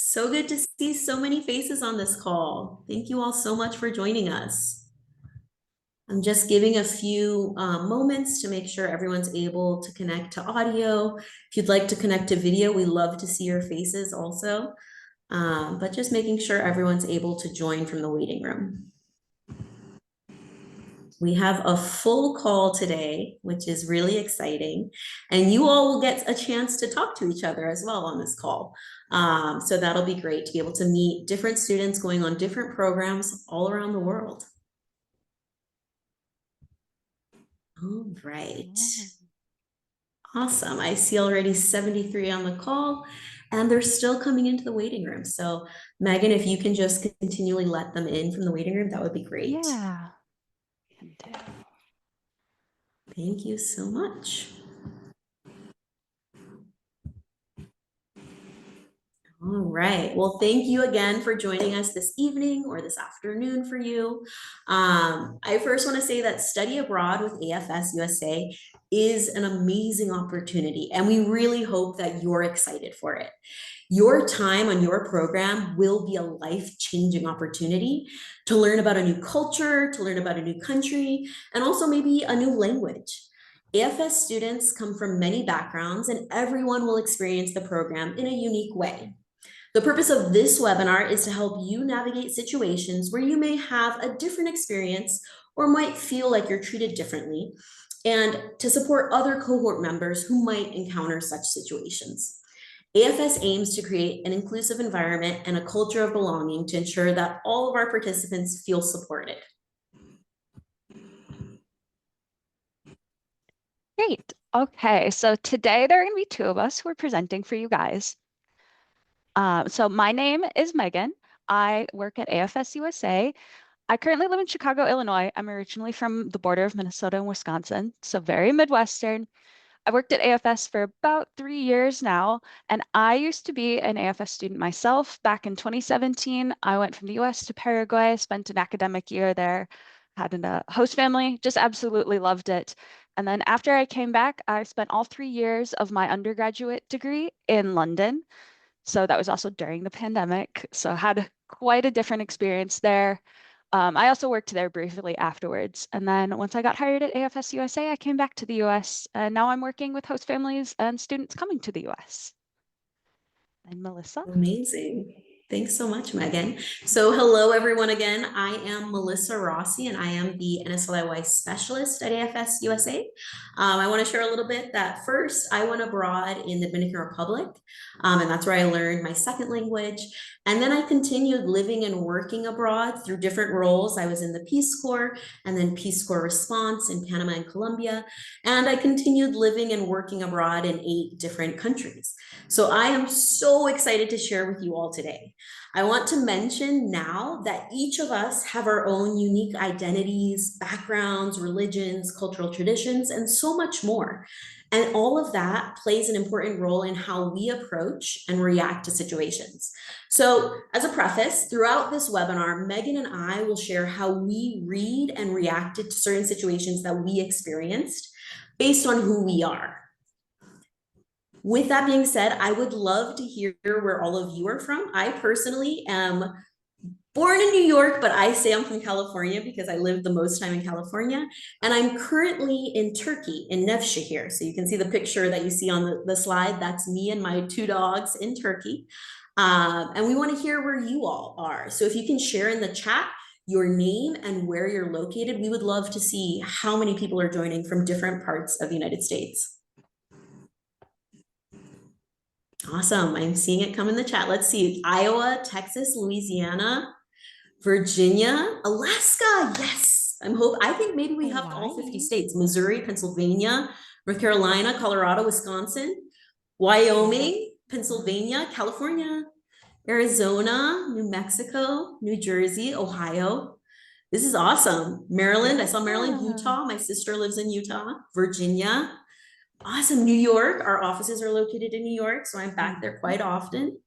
So good to see so many faces on this call. Thank you all so much for joining us. I'm just giving a few moments to make sure everyone's able to connect to audio. If you'd like to connect to video, we love to see your faces also, but just making sure everyone's able to join from the waiting room. We have a full call today, which is really exciting. And you all will get a chance to talk to each other as well on this call. So that'll be great to be able to meet different students going on different programs all around the world. All right. Awesome. I see already 73 on the call, and they're still coming into the waiting room. So Megan, if you can just continually let them in from the waiting room, that would be great. Yeah. Can do. Thank you so much. All right. Well, thank you again for joining us this evening or this afternoon for you. I first want to say that study abroad with AFS-USA is an amazing opportunity, and we really hope that you're excited for it. Your time on your program will be a life-changing opportunity to learn about a new culture, to learn about a new country, and also maybe a new language. AFS students come from many backgrounds, and everyone will experience the program in a unique way. The purpose of this webinar is to help you navigate situations where you may have a different experience or might feel like you're treated differently, and to support other cohort members who might encounter such situations. AFS aims to create an inclusive environment and a culture of belonging to ensure that all of our participants feel supported. Great. Okay, so today there are going to be two of us who are presenting for you guys. So my name is Megan. I work at AFS-USA. I currently live in Chicago, Illinois. I'm originally from the border of Minnesota and Wisconsin, so very Midwestern. I worked at AFS for about 3 years now, and I used to be an AFS student myself. Back in 2017, I went from the US to Paraguay, spent an academic year there, had a host family, just absolutely loved it. And then after I came back, I spent all 3 years of my undergraduate degree in London. So that was also during the pandemic. So I had quite a different experience there. I also worked there briefly afterwards. And then once I got hired at AFS USA, I came back to the US, and now I'm working with host families and students coming to the US. And Melissa? Amazing. Thanks so much, Megan. So hello, everyone again. I am Melissa Rossi, and I am the NSLIY specialist at AFS USA. I want to share a little bit that first, I went abroad in the Dominican Republic, and that's where I learned my second language. And then I continued living and working abroad through different roles. I was in the Peace Corps and then Peace Corps response in Panama and Colombia. And I continued living and working abroad in 8 different countries. So I am so excited to share with you all today. I want to mention now that each of us have our own unique identities, backgrounds, religions, cultural traditions, and so much more. And all of that plays an important role in how we approach and react to situations. So as a preface, throughout this webinar, Megan and I will share how we read and reacted to certain situations that we experienced based on who we are. With that being said, I would love to hear where all of you are from. I personally am born in New York, but I say I'm from California because I lived the most time in California. And I'm currently in Turkey, in Nevşehir. So you can see the picture that you see on the slide. That's me and my 2 dogs in Turkey. And we want to hear where you all are. So if you can share in the chat your name and where you're located, we would love to see how many people are joining from different parts of the United States. Awesome. I'm seeing it come in the chat. Let's see. Iowa, Texas, Louisiana, Virginia, Alaska. Yes. I think maybe we have all 50 states. Missouri, Pennsylvania, North Carolina, Colorado, Wisconsin, Wyoming, Pennsylvania, California, Arizona, New Mexico, New Jersey, Ohio. This is awesome. Maryland. I saw Maryland, Utah. My sister lives in Utah, Virginia. Awesome. New York. Our offices are located in New York, so I'm back there quite often.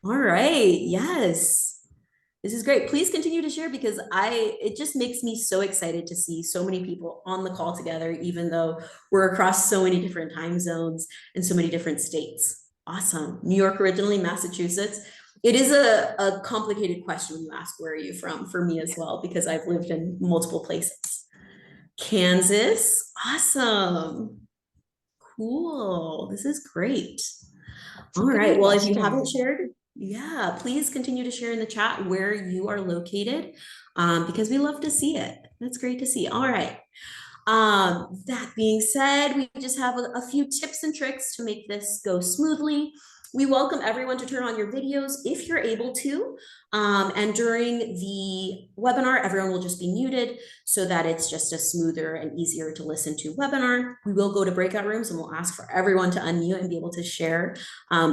All right. Yes. This is great. Please continue to share because it just makes me so excited to see so many people on the call together, even though we're across so many different time zones and so many different states. Awesome. New York originally, Massachusetts. It is a complicated question when you ask, where are you from? For me as well, because I've lived in multiple places. Kansas. Awesome. Cool. This is great. It's a All good right. Well, if you haven't Midwestern. shared, yeah, please continue to share in the chat where you are located, because we love to see it. That's great to see. All right. That being said, we just have a few tips and tricks to make this go smoothly. We welcome everyone to turn on your videos if you're able to. And during the webinar, everyone will just be muted so that it's just a smoother and easier to listen to webinar. We will go to breakout rooms and we'll ask for everyone to unmute and be able to share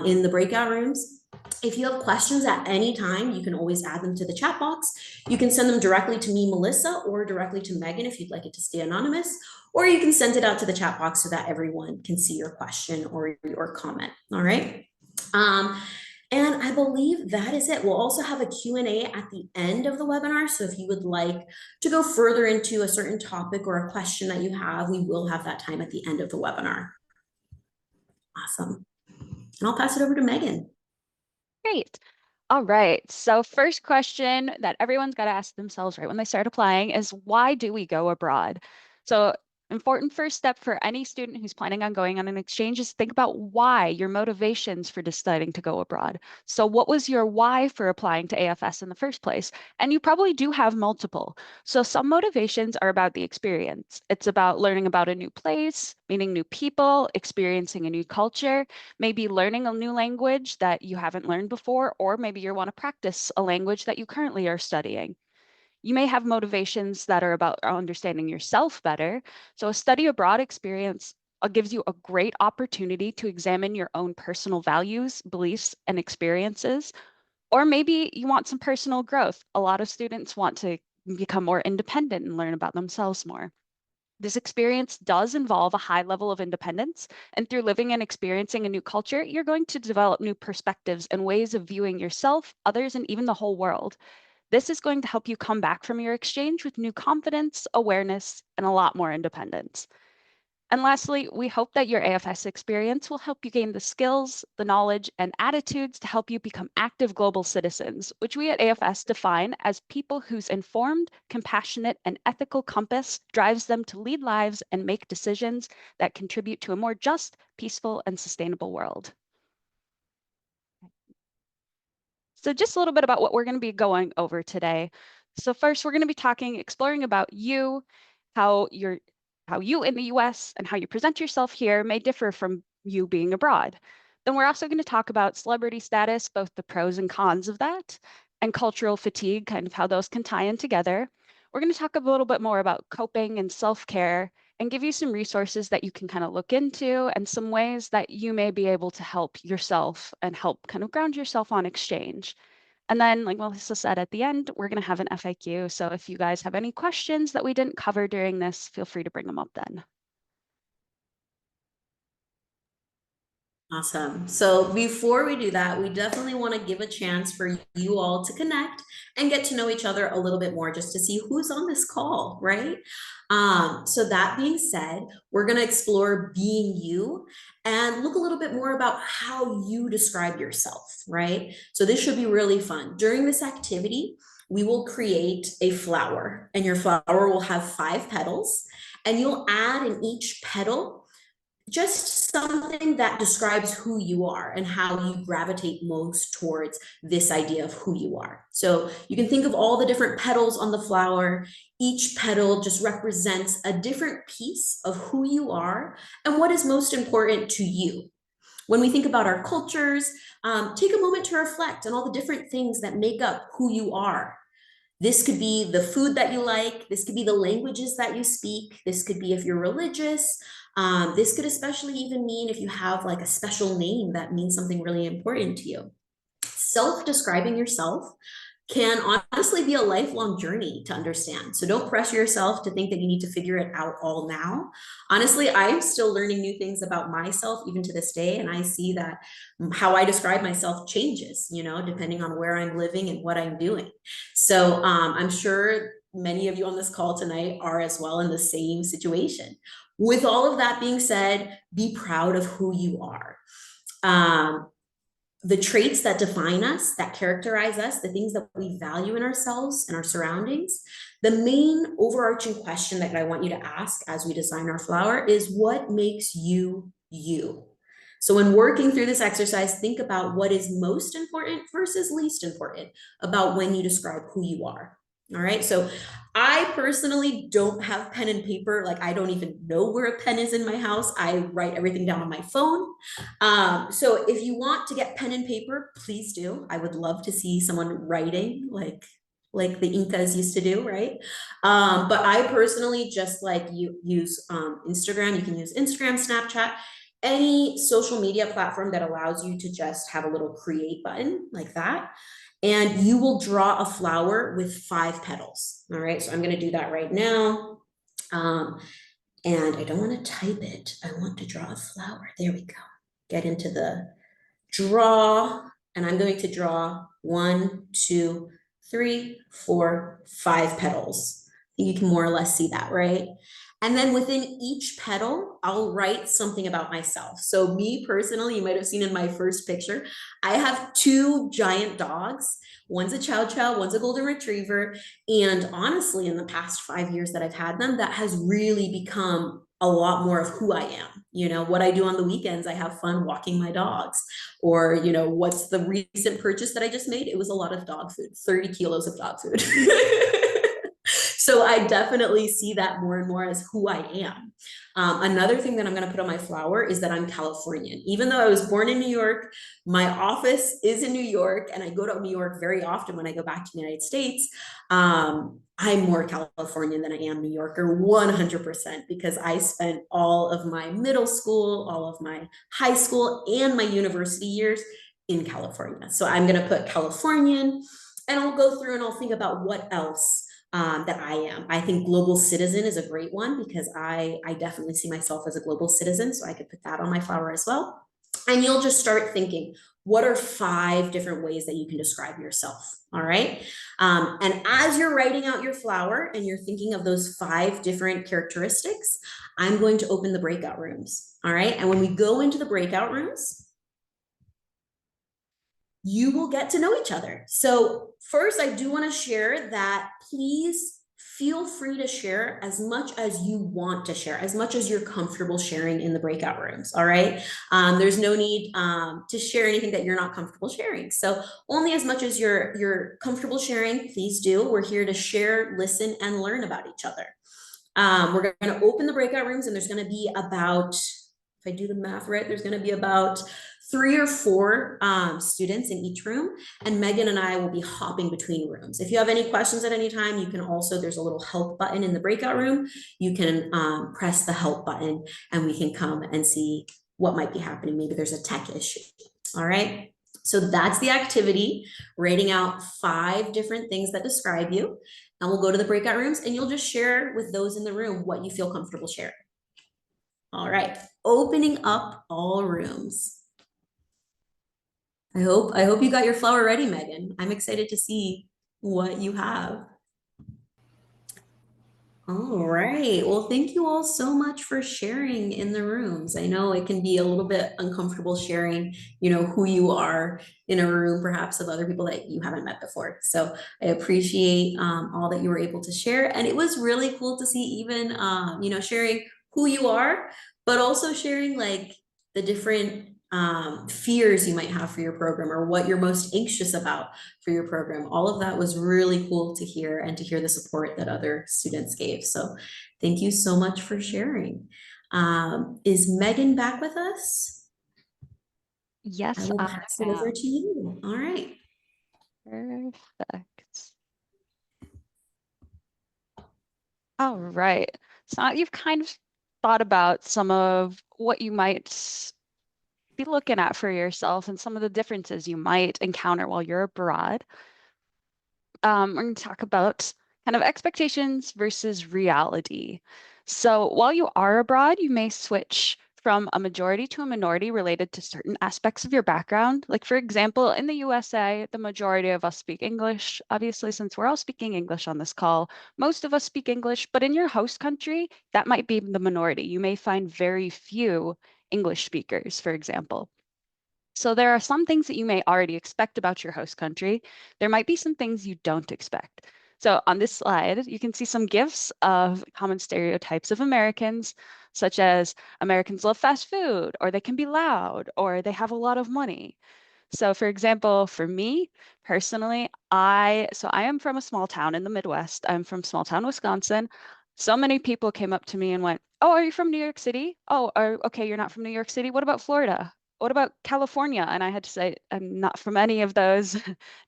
in the breakout rooms. If you have questions at any time, you can always add them to the chat box. You can send them directly to me, Melissa, or directly to Megan if you'd like it to stay anonymous, or you can send it out to the chat box so that everyone can see your question or your comment. All right. And I believe that is it. We'll also have a Q&A at the end of the webinar. So if you would like to go further into a certain topic or a question that you have, we will have that time at the end of the webinar. Awesome. And I'll pass it over to Megan. Great. All right. So first question that everyone's got to ask themselves right when they start applying is, why do we go abroad? So important first step for any student who's planning on going on an exchange is think about why, your motivations for deciding to go abroad. So what was your why for applying to AFS in the first place? And you probably do have multiple. So some motivations are about the experience. It's about learning about a new place, meeting new people, experiencing a new culture, maybe learning a new language that you haven't learned before, or maybe you want to practice a language that you currently are studying. You may have motivations that are about understanding yourself better. So a study abroad experience gives you a great opportunity to examine your own personal values, beliefs, and experiences. Or maybe you want some personal growth. A lot of students want to become more independent and learn about themselves more. This experience does involve a high level of independence, and through living and experiencing a new culture, you're going to develop new perspectives and ways of viewing yourself, others, and even the whole world. This is going to help you come back from your exchange with new confidence, awareness, and a lot more independence. And lastly, we hope that your AFS experience will help you gain the skills, the knowledge, and attitudes to help you become active global citizens, which we at AFS define as people whose informed, compassionate, and ethical compass drives them to lead lives and make decisions that contribute to a more just, peaceful, and sustainable world. So just a little bit about what we're going to be going over today. So first, we're going to be exploring about you, how you in the US and how you present yourself here may differ from you being abroad. Then we're also going to talk about celebrity status, both the pros and cons of that, and cultural fatigue, kind of how those can tie in together. We're going to talk a little bit more about coping and self-care and give you some resources that you can kind of look into and some ways that you may be able to help yourself and help kind of ground yourself on exchange. And then, like Melissa said at the end, we're going to have an FAQ. So if you guys have any questions that we didn't cover during this, feel free to bring them up then. Awesome. So before we do that, we definitely want to give a chance for you all to connect and get to know each other a little bit more just to see who's on this call, right? So that being said, we're going to explore being you and look a little bit more about how you describe yourself, right? So this should be really fun. During this activity, we will create a flower, and your flower will have 5 petals, and you'll add in each petal just something that describes who you are and how you gravitate most towards this idea of who you are. So you can think of all the different petals on the flower. Each petal just represents a different piece of who you are and what is most important to you. When we think about our cultures, take a moment to reflect on all the different things that make up who you are. This could be the food that you like. This could be the languages that you speak. This could be if you're religious. This could especially even mean if you have like a special name that means something really important to you. Self-describing yourself can honestly be a lifelong journey to understand. So don't pressure yourself to think that you need to figure it out all now. Honestly, I'm still learning new things about myself even to this day. And I see that how I describe myself changes, depending on where I'm living and what I'm doing. So I'm sure many of you on this call tonight are as well in the same situation. With all of that being said, be proud of who you are. um, the traits that define us, that characterize us, the things that we value in ourselves and our surroundings. The main overarching question that I want you to ask as we design our flower is, what makes you you? So when working through this exercise, think about what is most important versus least important about when you describe who you are. All right. So I personally don't have pen and paper. Like, I don't even know where a pen is in my house. I write everything down on my phone. So if you want to get pen and paper, please do. I would love to see someone writing like the Incas used to do, right? But I personally just like you use Instagram. You can use Instagram, Snapchat, any social media platform that allows you to just have a little create button like that. And you will draw a flower with 5 petals. All right, so I'm going to do that right now. Um, and I don't want to type it. I want to draw a flower. There we go. Get into the draw, and I'm going to draw 1, 2, 3, 4, 5 petals. You can more or less see that, right? And then within each petal, I'll write something about myself. So me personally, you might have seen in my first picture, I have 2 giant dogs. One's a chow chow, one's a golden retriever. And honestly, in the past 5 years that I've had them, that has really become a lot more of who I am. You know, what I do on the weekends, I have fun walking my dogs. Or, you know, what's the recent purchase that I just made? It was a lot of dog food, 30 kilos of dog food. So I definitely see that more and more as who I am. Another thing that I'm going to put on my flower is that I'm Californian. Even though I was born in New York, my office is in New York, and I go to New York very often when I go back to the United States. I'm more Californian than I am New Yorker, 100%, because I spent all of my middle school, all of my high school, and my university years in California. So I'm going to put Californian, and I'll go through and I'll think about what else that I am. I think global citizen is a great one because I definitely see myself as a global citizen. So I could put that on my flower as well. And you'll just start thinking, what are 5 different ways that you can describe yourself? All right. And as you're writing out your flower and you're thinking of those 5 different characteristics, I'm going to open the breakout rooms. All right. And when we go into the breakout rooms, you will get to know each other. So first, I do want to share that please feel free to share as much as you want to share, as much as you're comfortable sharing in the breakout rooms. All right. There's no need to share anything that you're not comfortable sharing. So only as much as you're comfortable sharing, please do. We're here to share, listen, and learn about each other. We're going to open the breakout rooms, and there's going to be about, if I do the math right, there's going to be about 3 or 4 students in each room, and Megan and I will be hopping between rooms. If you have any questions at any time, you can also, there's a little help button in the breakout room. You can press the help button and we can come and see what might be happening. Maybe there's a tech issue. All right. So that's the activity, writing out 5 different things that describe you. And we'll go to the breakout rooms and you'll just share with those in the room what you feel comfortable sharing. All right, opening up all rooms. I hope you got your flower ready, Megan. I'm excited to see what you have. All right. Well, thank you all so much for sharing in the rooms. I know it can be a little bit uncomfortable sharing, you know, who you are in a room, perhaps of other people that you haven't met before. So I appreciate all that you were able to share. And it was really cool to see even, you know, sharing who you are, but also sharing like the different fears you might have for your program or what you're most anxious about for your program. All of that was really cool to hear and to hear the support that other students gave. So thank you so much for sharing. Is Megan back with us? I Yes, will I pass it over am. to you. All right. Perfect. All right. So now you've kind of thought about some of what you might be looking at for yourself and some of the differences you might encounter while you're abroad. We're going to talk about kind of expectations versus reality. So while you are abroad, you may switch from a majority to a minority related to certain aspects of your background. Like, for example, in the USA, the majority of us speak English. Obviously, since we're all speaking English on this call, most of us speak English, but in your host country, that might be the minority. You may find very few English speakers, for example. So there are some things that you may already expect about your host country. There might be some things you don't expect. So on this slide, you can see some gifs of common stereotypes of Americans, such as Americans love fast food, or they can be loud, or they have a lot of money. So for example, for me personally, I am from a small town in the Midwest. I'm from small town Wisconsin. So many people came up to me and went, "Oh, are you from New York City? Oh, okay, you're not from New York City. What about Florida? What about California?" And I had to say, "I'm not from any of those.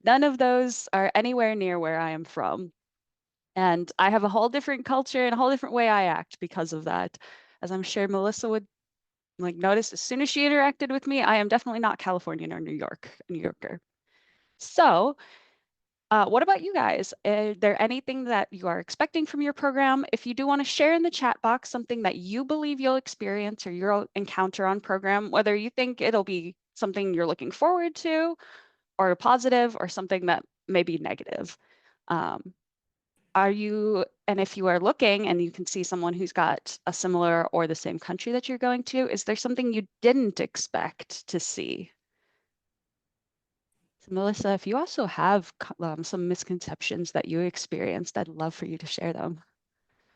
None of those are anywhere near where I am from." And I have a whole different culture and a whole different way I act because of that. As I'm sure Melissa would like notice as soon as she interacted with me, I am definitely not Californian or New Yorker. So, what about you guys? Is there anything that you are expecting from your program? If you do want to share in the chat box something that you believe you'll experience or you'll encounter on program, whether you think it'll be something you're looking forward to or positive or something that may be negative. Um, and if you are looking and you can see someone who's got a similar or the same country that you're going to, is there something you didn't expect to see? So Melissa, if you also have some misconceptions that you experienced, I'd love for you to share them.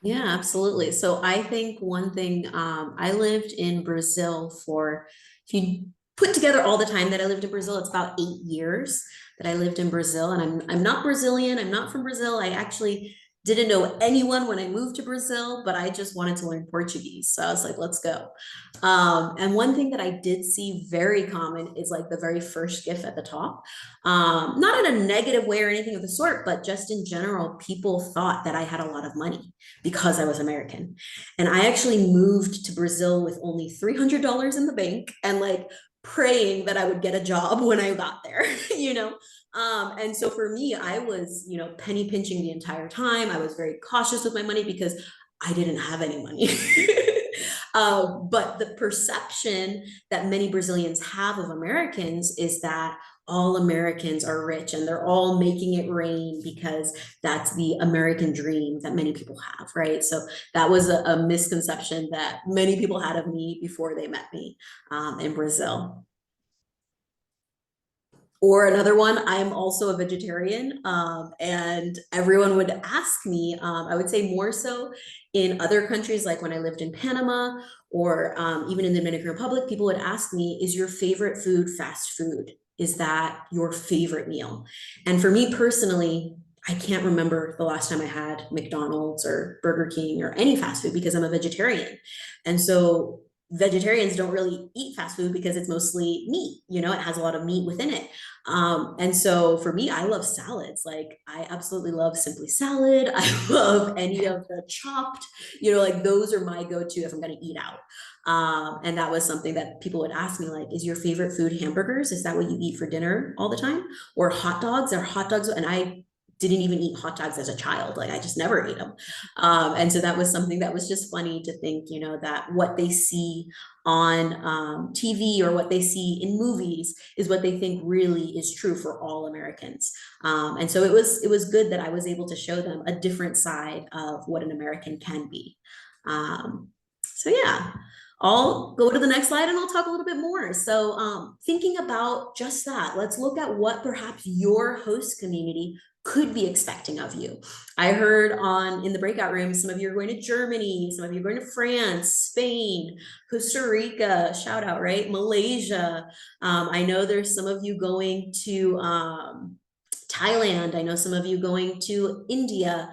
Yeah, absolutely. So I think one thing, I lived in Brazil for, if you put together all the time that I lived in Brazil, it's about 8 years that I lived in Brazil. And I'm not Brazilian. I'm not from Brazil. I actually didn't know anyone when I moved to Brazil, but I just wanted to learn Portuguese. So I was like, let's go. And one thing that I did see very common is like the very first GIF at the top. Not in a negative way or anything of the sort, but just in general, people thought that I had a lot of money because I was American. And I actually moved to Brazil with only $300 in the bank and like praying that I would get a job when I got there, you know? And so for me, I was, penny pinching the entire time. I was very cautious with my money because I didn't have any money. But the perception that many Brazilians have of Americans is that all Americans are rich and they're all making it rain because that's the American dream that many people have, right? So that was a misconception that many people had of me before they met me in Brazil. Or another one, I'm also a vegetarian, and everyone would ask me, I would say more so in other countries, like when I lived in Panama or even in the Dominican Republic, people would ask me, is your favorite food fast food? Is that your favorite meal? And for me personally, I can't remember the last time I had McDonald's or Burger King or any fast food because I'm a vegetarian. And so vegetarians don't really eat fast food because it's mostly meat, it has a lot of meat within it. And so for me, I love salads. Like I absolutely love simply salad. I love any of the chopped, like those are my go-to if I'm going to eat out. And that was something that people would ask me, like, is your favorite food hamburgers? Is that what you eat for dinner all the time? Or hot dogs? Or hot dogs? And I didn't even eat hot dogs as a child. Like I just never ate them. And so that was something that was just funny to think, that what they see on TV or what they see in movies is what they think really is true for all Americans. And so it was good that I was able to show them a different side of what an American can be. So yeah. I'll go to the next slide and I'll talk a little bit more. So thinking about just that, let's look at what perhaps your host community could be expecting of you. I heard in the breakout room, some of you are going to Germany, some of you are going to France, Spain, Costa Rica, shout out, right? Malaysia. I know there's some of you going to Thailand. I know some of you going to India.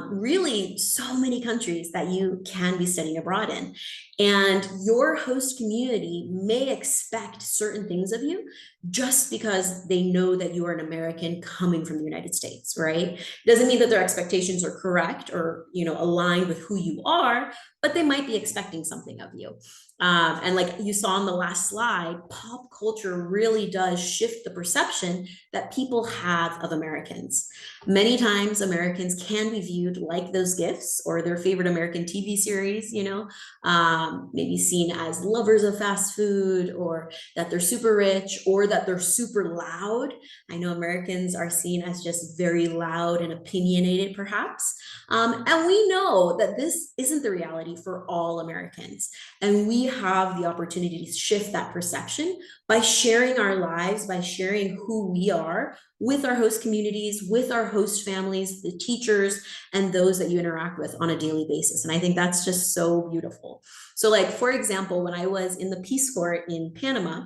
Really, so many countries that you can be studying abroad in. And your host community may expect certain things of you just because they know that you are an American coming from the United States, right? It doesn't mean that their expectations are correct or, aligned with who you are, but they might be expecting something of you. And like you saw on the last slide, pop culture really does shift the perception that people have of Americans. Many times Americans can be be viewed like those gifts or their favorite American TV series, maybe seen as lovers of fast food, or that they're super rich, or that they're super loud. I know Americans are seen as just very loud and opinionated, perhaps. And we know that this isn't the reality for all Americans. And we have the opportunity to shift that perception by sharing our lives, by sharing who we are with our host communities, with our host families, the teachers, and those that you interact with on a daily basis. And I think that's just so beautiful. So, like, for example, when I was in the Peace Corps in Panama,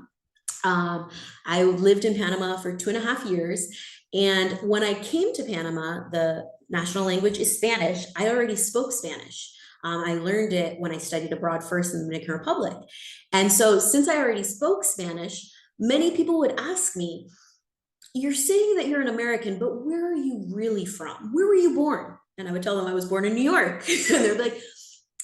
I lived in Panama for 2.5 years. And when I came to Panama, the national language is Spanish. I already spoke Spanish. I learned it when I studied abroad first in the Dominican Republic. And so, since I already spoke Spanish, many people would ask me, "You're saying that you're an American, but where are you really from? Where were you born?" And I would tell them I was born in New York. And they're like,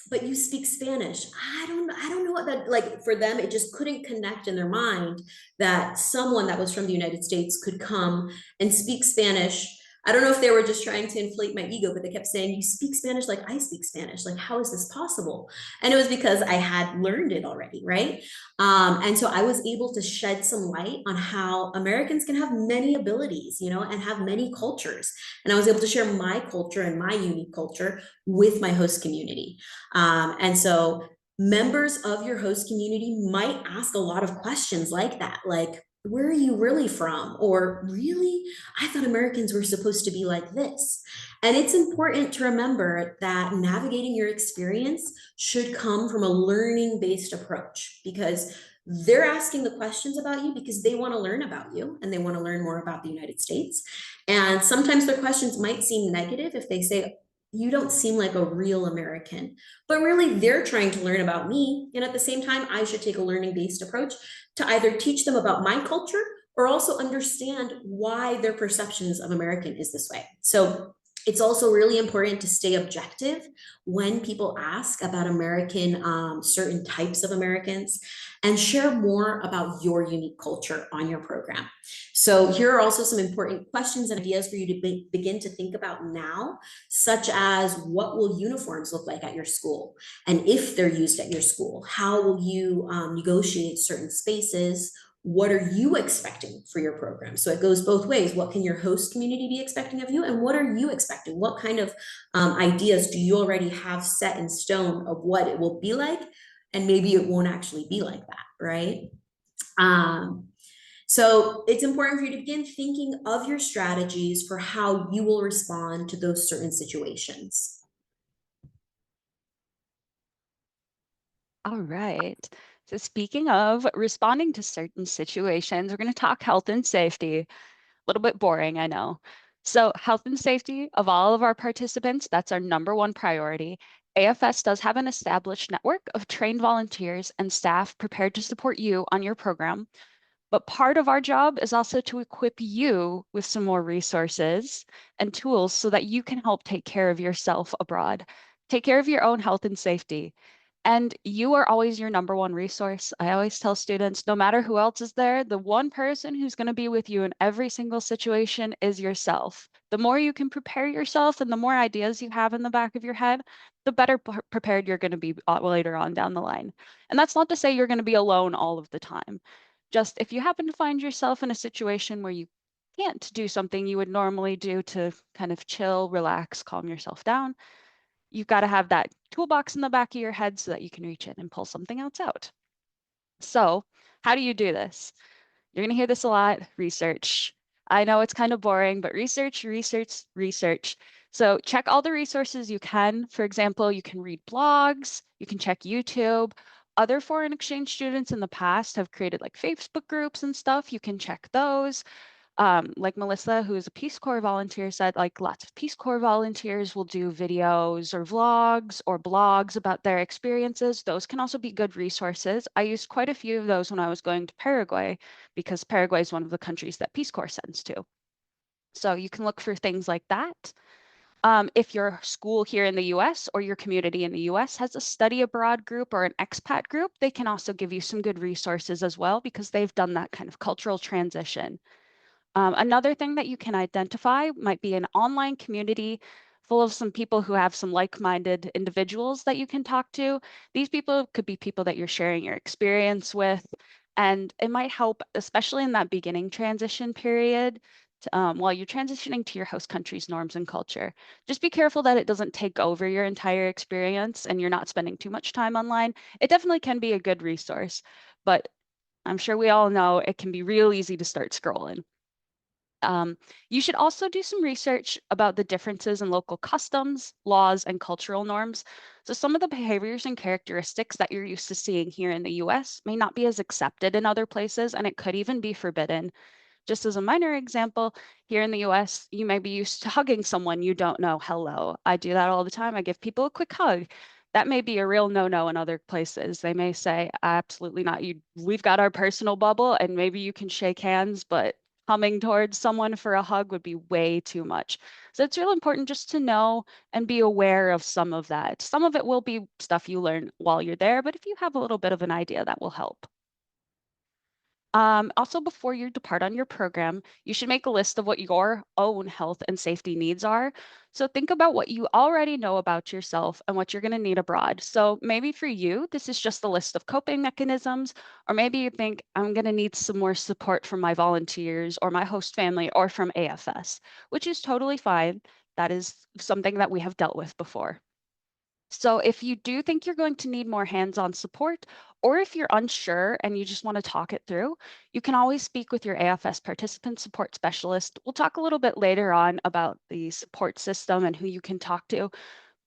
"But you speak Spanish." I don't know what that, like, for them, it just couldn't connect in their mind that someone that was from the United States could come and speak Spanish. I don't know if they were just trying to inflate my ego, but they kept saying, "You speak Spanish like I speak Spanish. Like, how is this possible?" And it was because I had learned it already, right? And so I was able to shed some light on how Americans can have many abilities, and have many cultures. And I was able to share my culture and my unique culture with my host community. And so members of your host community might ask a lot of questions like that, like, "Where are you really from?" Or, "Really? I thought Americans were supposed to be like this." And it's important to remember that navigating your experience should come from a learning based approach, because they're asking the questions about you because they want to learn about you and they want to learn more about the United States. And sometimes their questions might seem negative if they say, "You don't seem like a real American." But really, they're trying to learn about me. And at the same time, I should take a learning based approach to either teach them about my culture or also understand why their perceptions of American is this way. So it's also really important to stay objective when people ask about American, certain types of Americans, and share more about your unique culture on your program. So here are also some important questions and ideas for you to begin to think about now, such as, what will uniforms look like at your school? And if they're used at your school, how will you negotiate certain spaces? What are you expecting for your program? So it goes both ways. What can your host community be expecting of you? And what are you expecting? What kind of ideas do you already have set in stone of what it will be like? And maybe it won't actually be like that, right? So it's important for you to begin thinking of your strategies for how you will respond to those certain situations. All right. So speaking of responding to certain situations, we're going to talk health and safety. A little bit boring, I know. So health and safety of all of our participants, that's our number one priority. AFS does have an established network of trained volunteers and staff prepared to support you on your program. But part of our job is also to equip you with some more resources and tools so that you can help take care of yourself abroad. Take care of your own health and safety. And you are always your number one resource. I always tell students, no matter who else is there, the one person who's going to be with you in every single situation is yourself. The more you can prepare yourself and the more ideas you have in the back of your head, the better prepared you're going to be later on down the line. And that's not to say you're going to be alone all of the time. Just if you happen to find yourself in a situation where you can't do something you would normally do to kind of chill, relax, calm yourself down, you've got to have that toolbox in the back of your head so that you can reach in and pull something else out. So, how do you do this? You're going to hear this a lot, research. I know it's kind of boring, but research, research, research. So check all the resources you can. For example, you can read blogs, you can check YouTube. Other foreign exchange students in the past have created like Facebook groups and stuff. You can check those. Like Melissa, who is a Peace Corps volunteer, said like lots of Peace Corps volunteers will do videos or vlogs or blogs about their experiences. Those can also be good resources. I used quite a few of those when I was going to Paraguay because Paraguay is one of the countries that Peace Corps sends to. So you can look for things like that. If your school here in the US or your community in the US has a study abroad group or an expat group, they can also give you some good resources as well because they've done that kind of cultural transition. Another thing that you can identify might be an online community full of some people who have some like-minded individuals that you can talk to. These people could be people that you're sharing your experience with, and it might help, especially in that beginning transition period, while you're transitioning to your host country's norms and culture. Just be careful that it doesn't take over your entire experience and you're not spending too much time online. It definitely can be a good resource, but I'm sure we all know it can be real easy to start scrolling. You should also do some research about the differences in local customs, laws, and cultural norms. So some of the behaviors and characteristics that you're used to seeing here in the US may not be as accepted in other places, and it could even be forbidden. Just as a minor example, here in the US, you may be used to hugging someone you don't know. Hello. I do that all the time. I give people a quick hug. That may be a real no-no in other places. They may say, absolutely not. We've got our personal bubble, and maybe you can shake hands, but coming towards someone for a hug would be way too much. So it's real important just to know and be aware of some of that. Some of it will be stuff you learn while you're there, but if you have a little bit of an idea, that will help. Also, before you depart on your program, you should make a list of what your own health and safety needs are. So think about what you already know about yourself and what you're going to need abroad. So maybe for you, this is just a list of coping mechanisms, or maybe you think I'm going to need some more support from my volunteers or my host family or from AFS, which is totally fine. That is something that we have dealt with before. So if you do think you're going to need more hands-on support, or if you're unsure and you just want to talk it through, you can always speak with your AFS participant support specialist. We'll talk a little bit later on about the support system and who you can talk to,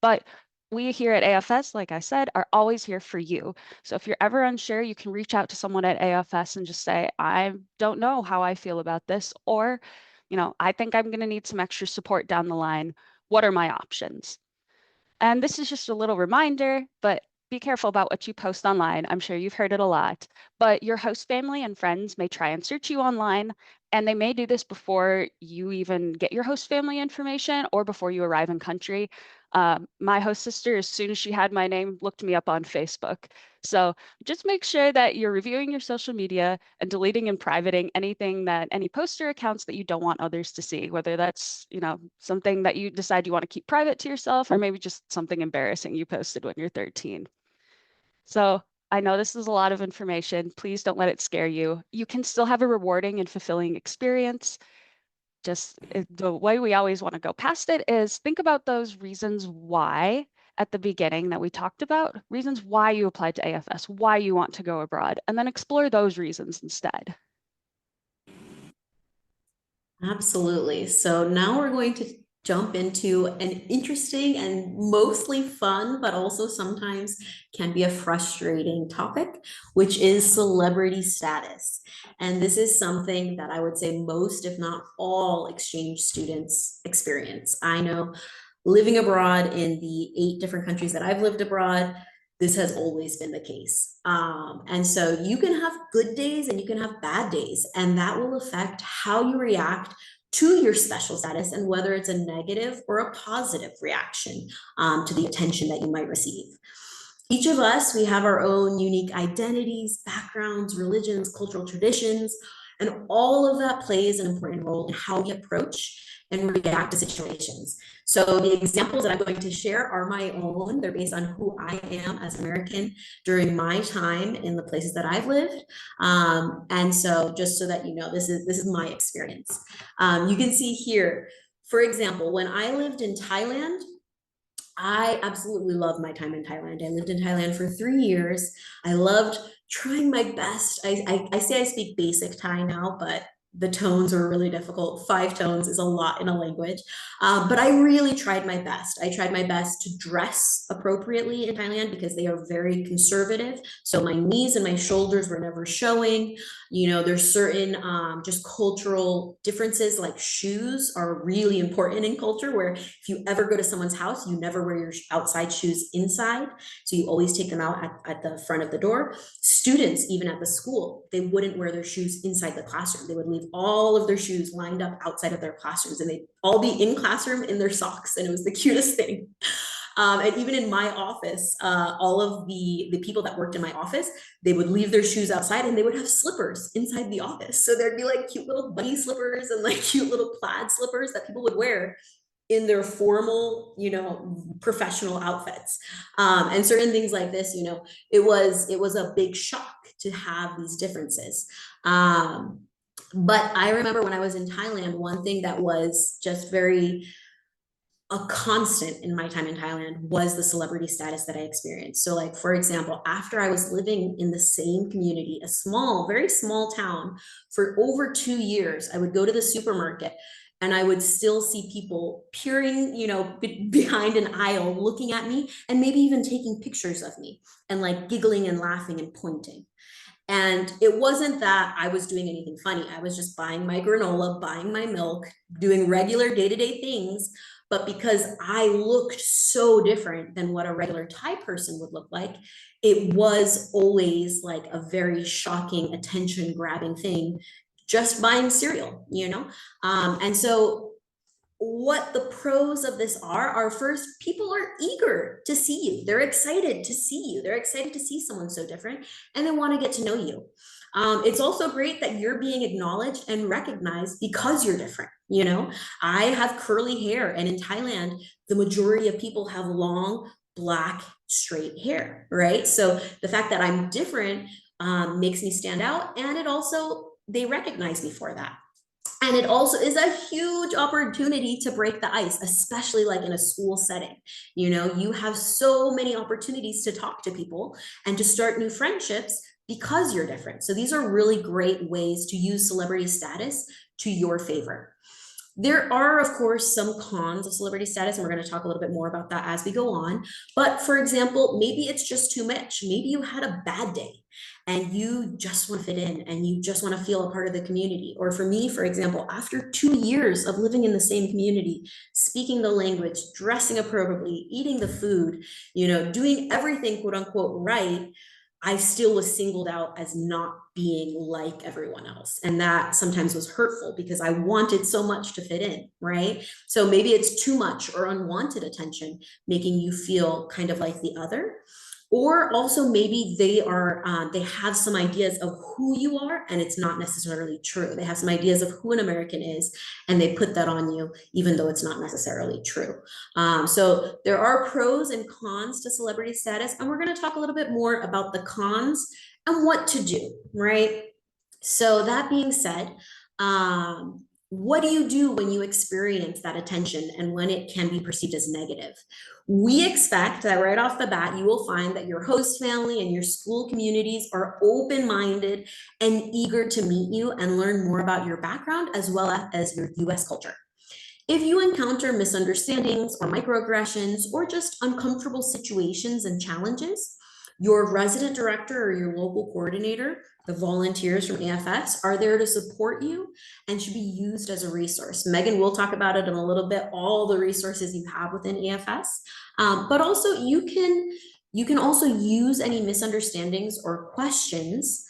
but we here at AFS, like I said, are always here for you. So if you're ever unsure, you can reach out to someone at AFS and just say, I don't know how I feel about this, or, I think I'm going to need some extra support down the line. What are my options? And this is just a little reminder, but be careful about what you post online. I'm sure you've heard it a lot, but your host family and friends may try and search you online, and they may do this before you even get your host family information or before you arrive in country. My host sister, as soon as she had my name, looked me up on Facebook. So just make sure that you're reviewing your social media and deleting and privating any poster accounts that you don't want others to see, whether that's, something that you decide you want to keep private to yourself, or maybe just something embarrassing you posted when you're 13. So I know this is a lot of information. Please don't let it scare you. You can still have a rewarding and fulfilling experience. The way we always want to go past it is think about those reasons why at the beginning that we talked about, reasons why you applied to AFS, why you want to go abroad, and then explore those reasons instead. Absolutely. So now we're going to jump into an interesting and mostly fun, but also sometimes can be a frustrating topic, which is celebrity status. And this is something that I would say most, if not all, exchange students experience. I know living abroad in the 8 different countries that I've lived abroad, this has always been the case. And so you can have good days and you can have bad days, and that will affect how you react to your special status and whether it's a negative or a positive reaction to the attention that you might receive. Each of us, we have our own unique identities, backgrounds, religions, cultural traditions, and all of that plays an important role in how we approach and react to situations. So the examples that I'm going to share are my own. They're based on who I am as an American during my time in the places that I've lived. And so just so that you know, this is my experience. You can see here, for example, when I lived in Thailand, I absolutely loved my time in Thailand. I lived in Thailand for 3 years. I loved trying my best. I say I speak basic Thai now, but the tones are really difficult. 5 tones is a lot in a language. But I really tried my best. I tried my best to dress appropriately in Thailand because they are very conservative. So my knees and my shoulders were never showing. There's certain just cultural differences, like shoes are really important in culture, where if you ever go to someone's house, you never wear your outside shoes inside. So you always take them out at the front of the door. Students, even at the school, they wouldn't wear their shoes inside the classroom. They would leave all of their shoes lined up outside of their classrooms, and they'd all be in classroom in their socks. And it was the cutest thing. And even in my office, all of the people that worked in my office, they would leave their shoes outside and they would have slippers inside the office. So there'd be like cute little bunny slippers and like cute little plaid slippers that people would wear in their formal, professional outfits. And certain things like this, it was a big shock to have these differences. But I remember when I was in Thailand, one thing that was just very a constant in my time in Thailand was the celebrity status that I experienced. So, like, for example, after I was living in the same community, a small, very small town, for over 2 years, I would go to the supermarket and I would still see people peering, behind an aisle, looking at me and maybe even taking pictures of me and like giggling and laughing and pointing. And it wasn't that I was doing anything funny. I was just buying my granola, buying my milk, doing regular day-to-day things. But because I looked so different than what a regular Thai person would look like, it was always like a very shocking, attention-grabbing thing, just buying cereal. And so what the pros of this are first, people are eager to see you. They're excited to see you. They're excited to see someone so different, and they want to get to know you. It's also great that you're being acknowledged and recognized because you're different. I have curly hair, and in Thailand, the majority of people have long, black, straight hair, right? So the fact that I'm different makes me stand out, and it also, they recognize me for that. And it also is a huge opportunity to break the ice, especially like in a school setting. You have so many opportunities to talk to people and to start new friendships because you're different. So these are really great ways to use celebrity status to your favor. There are, of course, some cons of celebrity status, and we're going to talk a little bit more about that as we go on. But for example, maybe it's just too much. Maybe you had a bad day and you just want to fit in and you just want to feel a part of the community. Or for me, for example, after 2 years of living in the same community, speaking the language, dressing appropriately, eating the food, doing everything quote unquote right, I still was singled out as not being like everyone else. And that sometimes was hurtful because I wanted so much to fit in, right? So maybe it's too much or unwanted attention, making you feel kind of like the other. Or also maybe they have some ideas of who you are and it's not necessarily true. They have some ideas of who an American is and they put that on you, even though it's not necessarily true. So there are pros and cons to celebrity status, and we're going to talk a little bit more about the cons and what to do, right? So that being said, what do you do when you experience that attention and when it can be perceived as negative? We expect that right off the bat, you will find that your host family and your school communities are open-minded and eager to meet you and learn more about your background as well as your US culture. If you encounter misunderstandings or microaggressions or just uncomfortable situations and challenges, your resident director or your local coordinator, the volunteers from AFS, are there to support you and should be used as a resource. Megan will talk about it in a little bit, all the resources you have within AFS, but also you can also use any misunderstandings or questions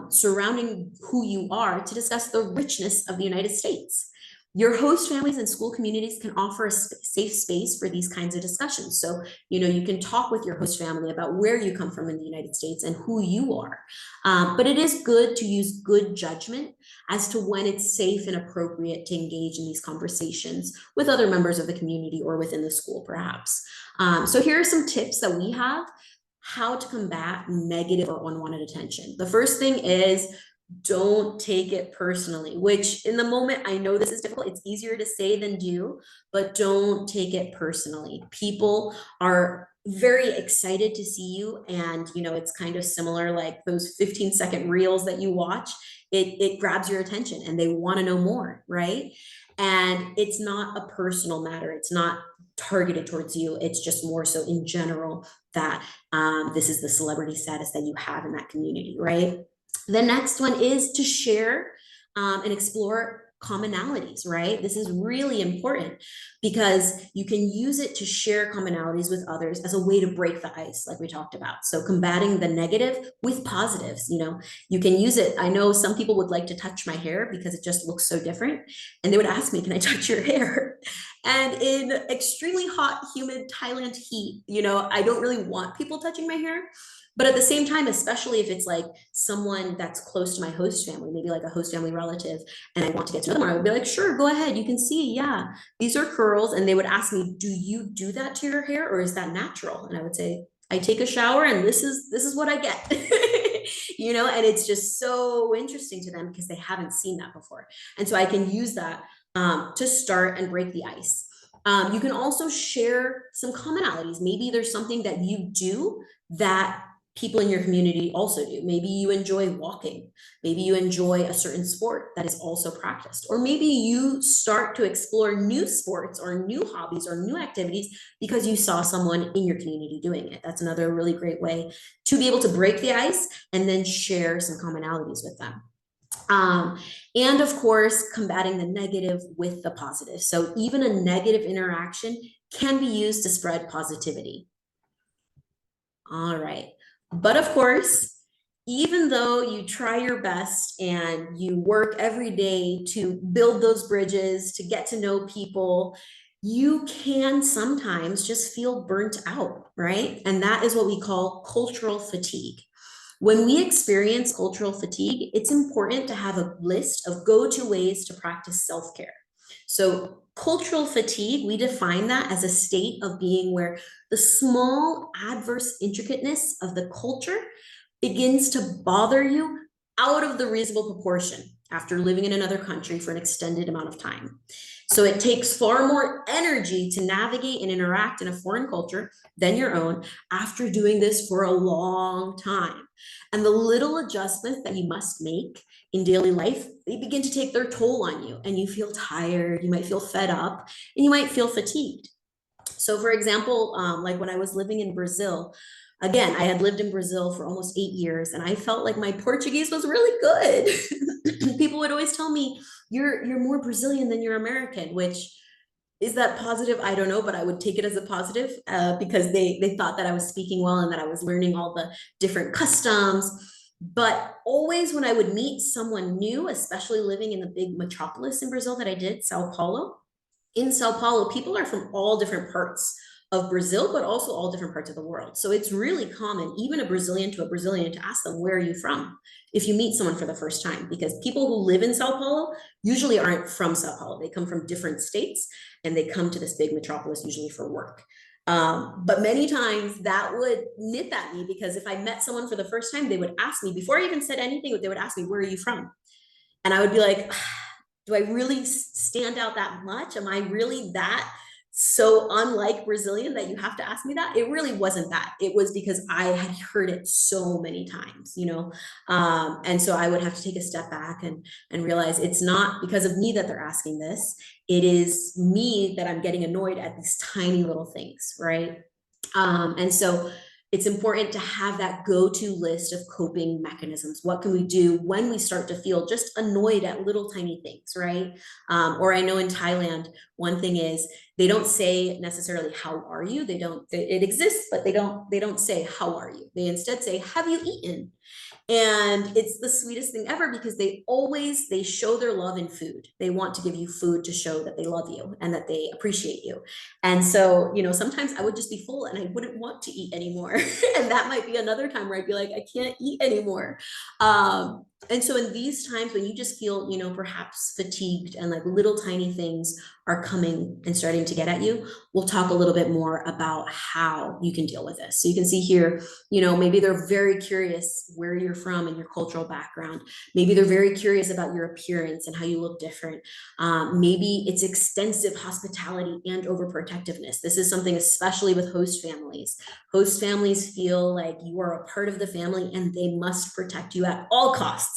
surrounding who you are to discuss the richness of the United States. Your host families and school communities can offer a safe space for these kinds of discussions. So, you can talk with your host family about where you come from in the United States and who you are. But it is good to use good judgment as to when it's safe and appropriate to engage in these conversations with other members of the community or within the school, perhaps. So here are some tips that we have how to combat negative or unwanted attention. The first thing is don't take it personally, which in the moment, I know this is difficult. It's easier to say than do, but don't take it personally. People are very excited to see you. And, it's kind of similar, like those 15-second reels that you watch, it grabs your attention and they want to know more, right? And it's not a personal matter. It's not targeted towards you. It's just more so in general that this is the celebrity status that you have in that community, right? The next one is to share and explore commonalities, right? This is really important because you can use it to share commonalities with others as a way to break the ice, like we talked about. So combating the negative with positives, you can use it. I know some people would like to touch my hair because it just looks so different. And they would ask me, can I touch your hair? And in extremely hot, humid Thailand heat, I don't really want people touching my hair. But at the same time, especially if it's like someone that's close to my host family, maybe like a host family relative, and I want to get to know them more, I would be like, sure, go ahead. You can see, yeah, these are curls. And they would ask me, do you do that to your hair or is that natural? And I would say, I take a shower and this is what I get. And it's just so interesting to them because they haven't seen that before. And so I can use that to start and break the ice. You can also share some commonalities. Maybe there's something that you do that people in your community also do. Maybe you enjoy walking. Maybe you enjoy a certain sport that is also practiced. Or maybe you start to explore new sports or new hobbies or new activities because you saw someone in your community doing it. That's another really great way to be able to break the ice and then share some commonalities with them. And of course, combating the negative with the positive. So even a negative interaction can be used to spread positivity. All right. But of course, even though you try your best and you work every day to build those bridges, to get to know people, you can sometimes just feel burnt out, right? And that is what we call cultural fatigue. When we experience cultural fatigue, it's important to have a list of go-to ways to practice self-care. So cultural fatigue, we define that as a state of being where the small adverse intricateness of the culture begins to bother you out of the reasonable proportion after living in another country for an extended amount of time. So it takes far more energy to navigate and interact in a foreign culture than your own after doing this for a long time. And the little adjustments that you must make in daily life, they begin to take their toll on you, and you feel tired, you might feel fed up, and you might feel fatigued. So for example, like when I was living in Brazil, again, I had lived in Brazil for almost 8 years, and I felt like my Portuguese was really good. People would always tell me, you're more Brazilian than you're American, which is that positive? I don't know, but I would take it as a positive because they thought that I was speaking well and that I was learning all the different customs. But always when I would meet someone new, especially living in the big metropolis in Brazil that I did, Sao Paulo, in Sao Paulo, people are from all different parts of Brazil, but also all different parts of the world. So it's really common, even a Brazilian to a Brazilian, to ask them, where are you from? If you meet someone for the first time, because people who live in Sao Paulo usually aren't from Sao Paulo. They come from different states and they come to this big metropolis usually for work. But many times that would nip at me because if I met someone for the first time, they would ask me, before I even said anything, they would ask me, where are you from? And I would be like, do I really stand out that much? Am I really that so unlike Brazilian that you have to ask me that? It really wasn't that. It was because I had heard it so many times. And so I would have to take a step back and realize it's not because of me that they're asking this. It is me that I'm getting annoyed at these tiny little things, right? And so it's important to have that go-to list of coping mechanisms. What can we do when we start to feel just annoyed at little tiny things, right? Or I know in Thailand, one thing is they don't say necessarily how are you. It exists, but they don't say how are you. They instead say, have you eaten? And it's the sweetest thing ever because they show their love in food. They want to give you food to show that they love you and that they appreciate you. And so, sometimes I would just be full and I wouldn't want to eat anymore. And that might be another time where I'd be like, I can't eat anymore. And so in these times when you just feel, perhaps fatigued and like little tiny things are coming and starting to get at you, we'll talk a little bit more about how you can deal with this. So you can see here, maybe they're very curious where you're from and your cultural background. Maybe they're very curious about your appearance and how you look different. Maybe it's extensive hospitality and overprotectiveness. This is something especially with host families. Host families feel like you are a part of the family and they must protect you at all costs.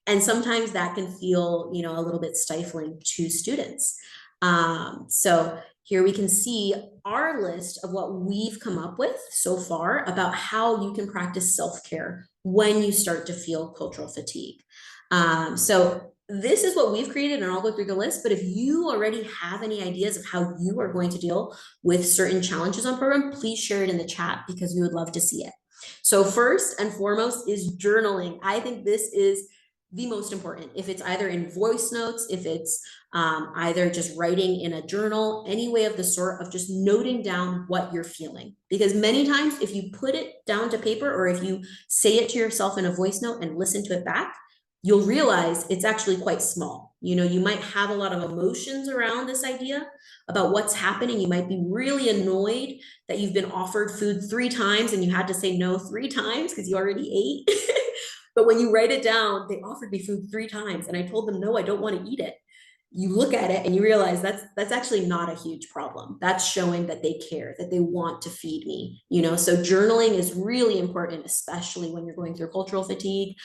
And sometimes that can feel, a little bit stifling to students. So here we can see our list of what we've come up with so far about how you can practice self-care when you start to feel cultural fatigue. So this is what we've created, and I'll go through the list, but if you already have any ideas of how you are going to deal with certain challenges on program, please share it in the chat because we would love to see it. So first and foremost is journaling. I think this is the most important. If it's either in voice notes, if it's either just writing in a journal, any way of the sort of just noting down what you're feeling. Because many times if you put it down to paper or if you say it to yourself in a voice note and listen to it back, you'll realize it's actually quite small. You know, you might have a lot of emotions around this idea about what's happening. You might be really annoyed that you've been offered food 3 times and you had to say no 3 times because you already ate. But when you write it down, they offered me food 3 times and I told them, no, I don't want to eat it. You look at it and you realize that's actually not a huge problem. That's showing that they care, that they want to feed me, you know? So journaling is really important, especially when you're going through cultural fatigue.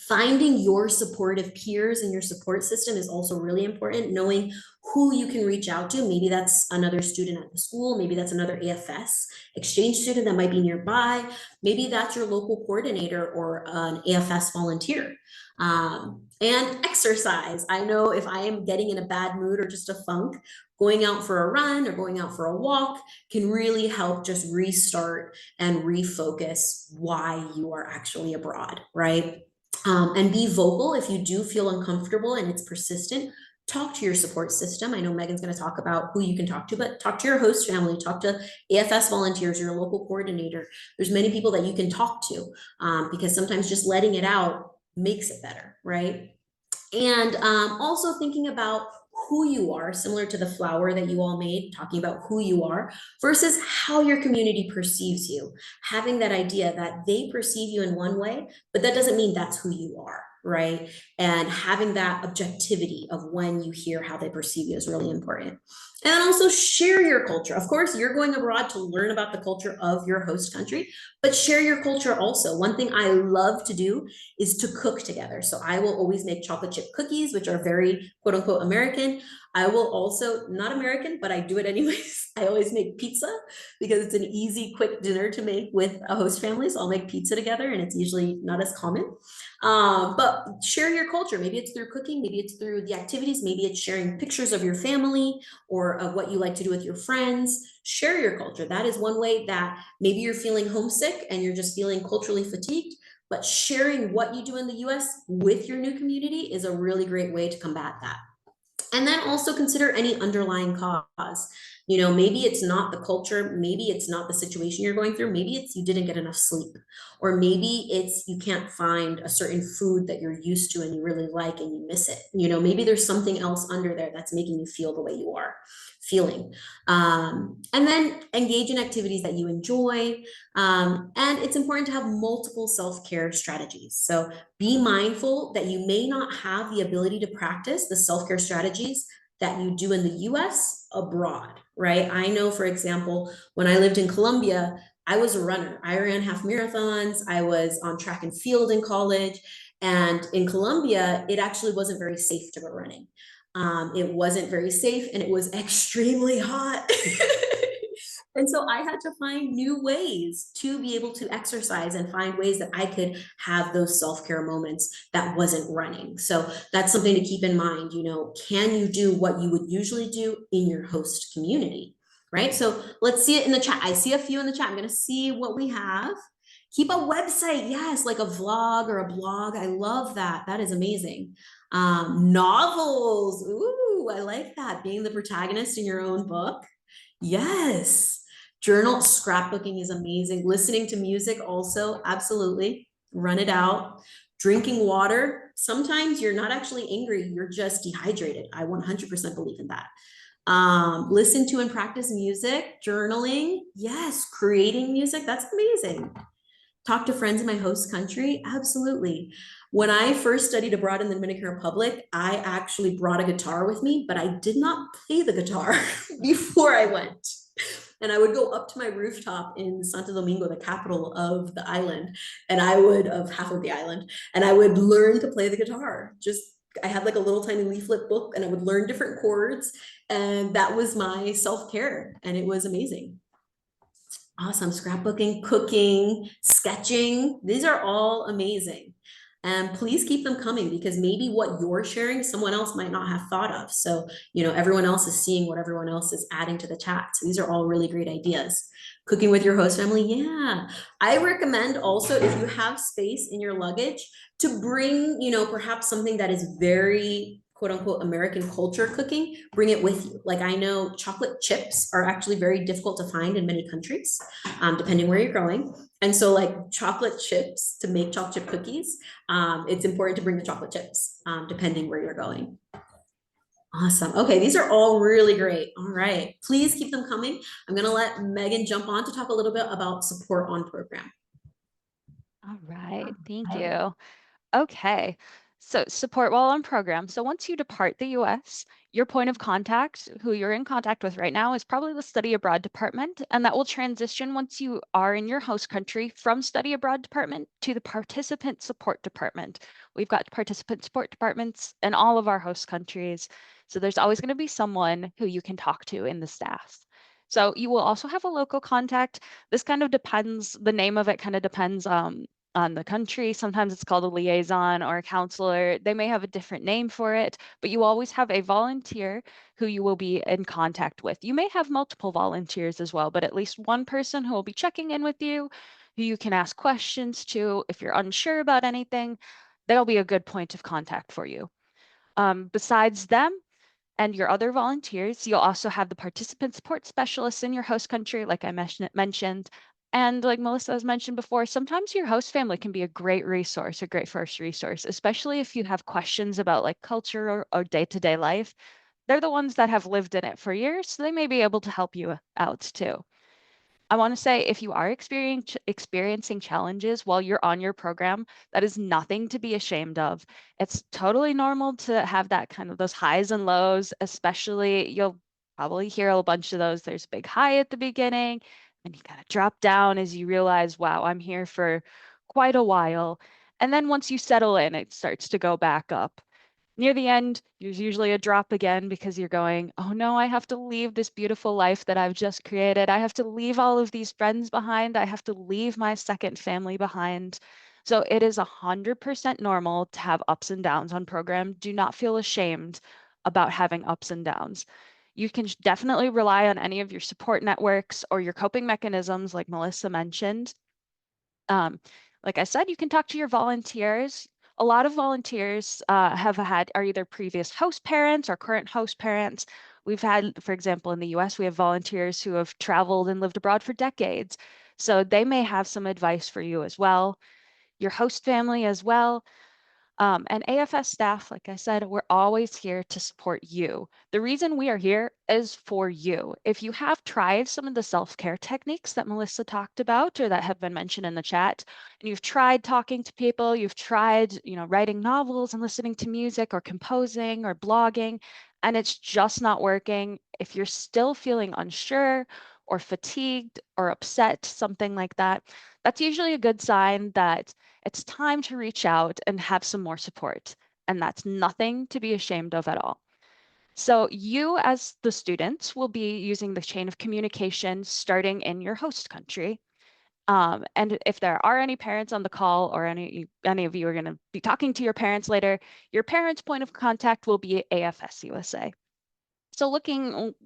Finding your supportive peers and your support system is also really important. Knowing who you can reach out to. Maybe that's another student at the school. Maybe that's another AFS exchange student that might be nearby. Maybe that's your local coordinator or an AFS volunteer. And exercise. I know if I am getting in a bad mood or just a funk, going out for a run or going out for a walk can really help just restart and refocus why you are actually abroad, right? And be vocal if you do feel uncomfortable and it's persistent. Talk to your support system. I know Megan's going to talk about who you can talk to, but talk to your host family, talk to AFS volunteers, your local coordinator. There's many people that you can talk to because sometimes just letting it out makes it better, right? And also thinking about who you are, similar to the flower that you all made, talking about who you are versus how your community perceives you. Having that idea that they perceive you in one way, but that doesn't mean that's who you are, right? And having that objectivity of when you hear how they perceive you is really important. And then also share your culture. Of course, you're going abroad to learn about the culture of your host country, but share your culture also. One thing I love to do is to cook together. So I will always make chocolate chip cookies, which are very quote unquote American. I will also, not American, but I do it anyways. I always make pizza because it's an easy, quick dinner to make with a host family. So I'll make pizza together and it's usually not as common. But share your culture. Maybe it's through cooking, maybe it's through the activities, maybe it's sharing pictures of your family or of what you like to do with your friends. Share your culture. That is one way that maybe you're feeling homesick and you're just feeling culturally fatigued, but sharing what you do in the US with your new community is a really great way to combat that. And then also consider any underlying cause. You know, maybe it's not the culture, maybe it's not the situation you're going through, maybe it's you didn't get enough sleep, or maybe it's you can't find a certain food that you're used to and you really like and you miss it. You know, maybe there's something else under there that's making you feel the way you are feeling. And then engage in activities that you enjoy. And it's important to have multiple self-care strategies. So be mindful that you may not have the ability to practice the self-care strategies that you do in the US abroad, right? I know, for example, when I lived in Colombia, I was a runner. I ran half marathons. I was on track and field in college. And in Colombia, it actually wasn't very safe to go running. It wasn't very safe and it was extremely hot. And so I had to find new ways to be able to exercise and find ways that I could have those self-care moments that wasn't running. So that's something to keep in mind. You know, can you do what you would usually do in your host community, right? So let's see it in the chat. I see a few in the chat. I'm going to see what we have. Keep a website. Yes, like a vlog or a blog. I love that. That is amazing. Novels. Ooh, I like that. Being the protagonist in your own book. Yes. Journal, scrapbooking is amazing. Listening to music also, absolutely. Run it out. Drinking water. Sometimes you're not actually angry, you're just dehydrated. I 100% believe in that. Listen to and practice music. Journaling. Yes. Creating music. That's amazing. Talk to friends in my host country. Absolutely. When I first studied abroad in the Dominican Republic, I actually brought a guitar with me, but I did not play the guitar before I went. And I would go up to my rooftop in Santo Domingo, the capital of the island, and I would, of half of the island, and I would learn to play the guitar. Just, I had like a little tiny leaflet book and I would learn different chords. And that was my self-care. And it was amazing. Awesome. Scrapbooking, cooking, sketching. These are all amazing. And please keep them coming because maybe what you're sharing, someone else might not have thought of. So, you know, everyone else is seeing what everyone else is adding to the chat. So these are all really great ideas. Cooking with your host family, yeah. I recommend also if you have space in your luggage to bring, perhaps something that is very quote unquote American culture cooking, bring it with you. Like I know chocolate chips are actually very difficult to find in many countries, depending where you're going. And so like chocolate chips to make chocolate chip cookies, it's important to bring the chocolate chips, depending where you're going. Awesome. Okay, these are all really great. All right, please keep them coming. I'm going to let Megan jump on to talk a little bit about support on program. All right, thank you. Okay, so support while on program. So once you depart the US, your point of contact, who you're in contact with right now, is probably the study abroad department, and that will transition once you are in your host country from study abroad department to the participant support department. We've got participant support departments in all of our host countries, so there's always going to be someone who you can talk to in the staff. So you will also have a local contact. This kind of depends, the name of it kind of depends on the country. Sometimes it's called a liaison or a counselor. They may have a different name for it, but you always have a volunteer who you will be in contact with. You may have multiple volunteers as well, but at least one person who will be checking in with you, who you can ask questions to. If you're unsure about anything, they'll be a good point of contact for you. Besides them, and your other volunteers, you'll also have the participant support specialists in your host country, like I mentioned. And like Melissa has mentioned before, sometimes your host family can be a great resource, a great first resource, especially if you have questions about like culture or day-to-day life. They're the ones that have lived in it for years, so they may be able to help you out too. I want to say if you are experiencing challenges while you're on your program, that is nothing to be ashamed of. It's totally normal to have that kind of those highs and lows, especially you'll probably hear a bunch of those. There's a big high at the beginning, and you kind of drop down as you realize, wow, I'm here for quite a while. And then once you settle in, it starts to go back up. Near the end, there's usually a drop again because you're going, oh no, I have to leave this beautiful life that I've just created. I have to leave all of these friends behind. I have to leave my second family behind. So it is 100% normal to have ups and downs on program. Do not feel ashamed about having ups and downs. You can definitely rely on any of your support networks or your coping mechanisms, like Melissa mentioned. Um, like I said, you can talk to your volunteers. A lot of volunteers are either previous host parents or current host parents. We've had, for example, in the US, we have volunteers who have traveled and lived abroad for decades. So they may have some advice for you as well. Your host family as well. And AFS staff, like I said, we're always here to support you. The reason we are here is for you. If you have tried some of the self-care techniques that Melissa talked about or that have been mentioned in the chat, and you've tried talking to people, you've tried, writing novels and listening to music or composing or blogging, and it's just not working. If you're still feeling unsure or fatigued or upset, something like that, that's usually a good sign that it's time to reach out and have some more support. And that's nothing to be ashamed of at all. So you as the students will be using the chain of communication starting in your host country. And if there are any parents on the call or any of you are going to be talking to your parents later, your parents' point of contact will be AFS-USA. So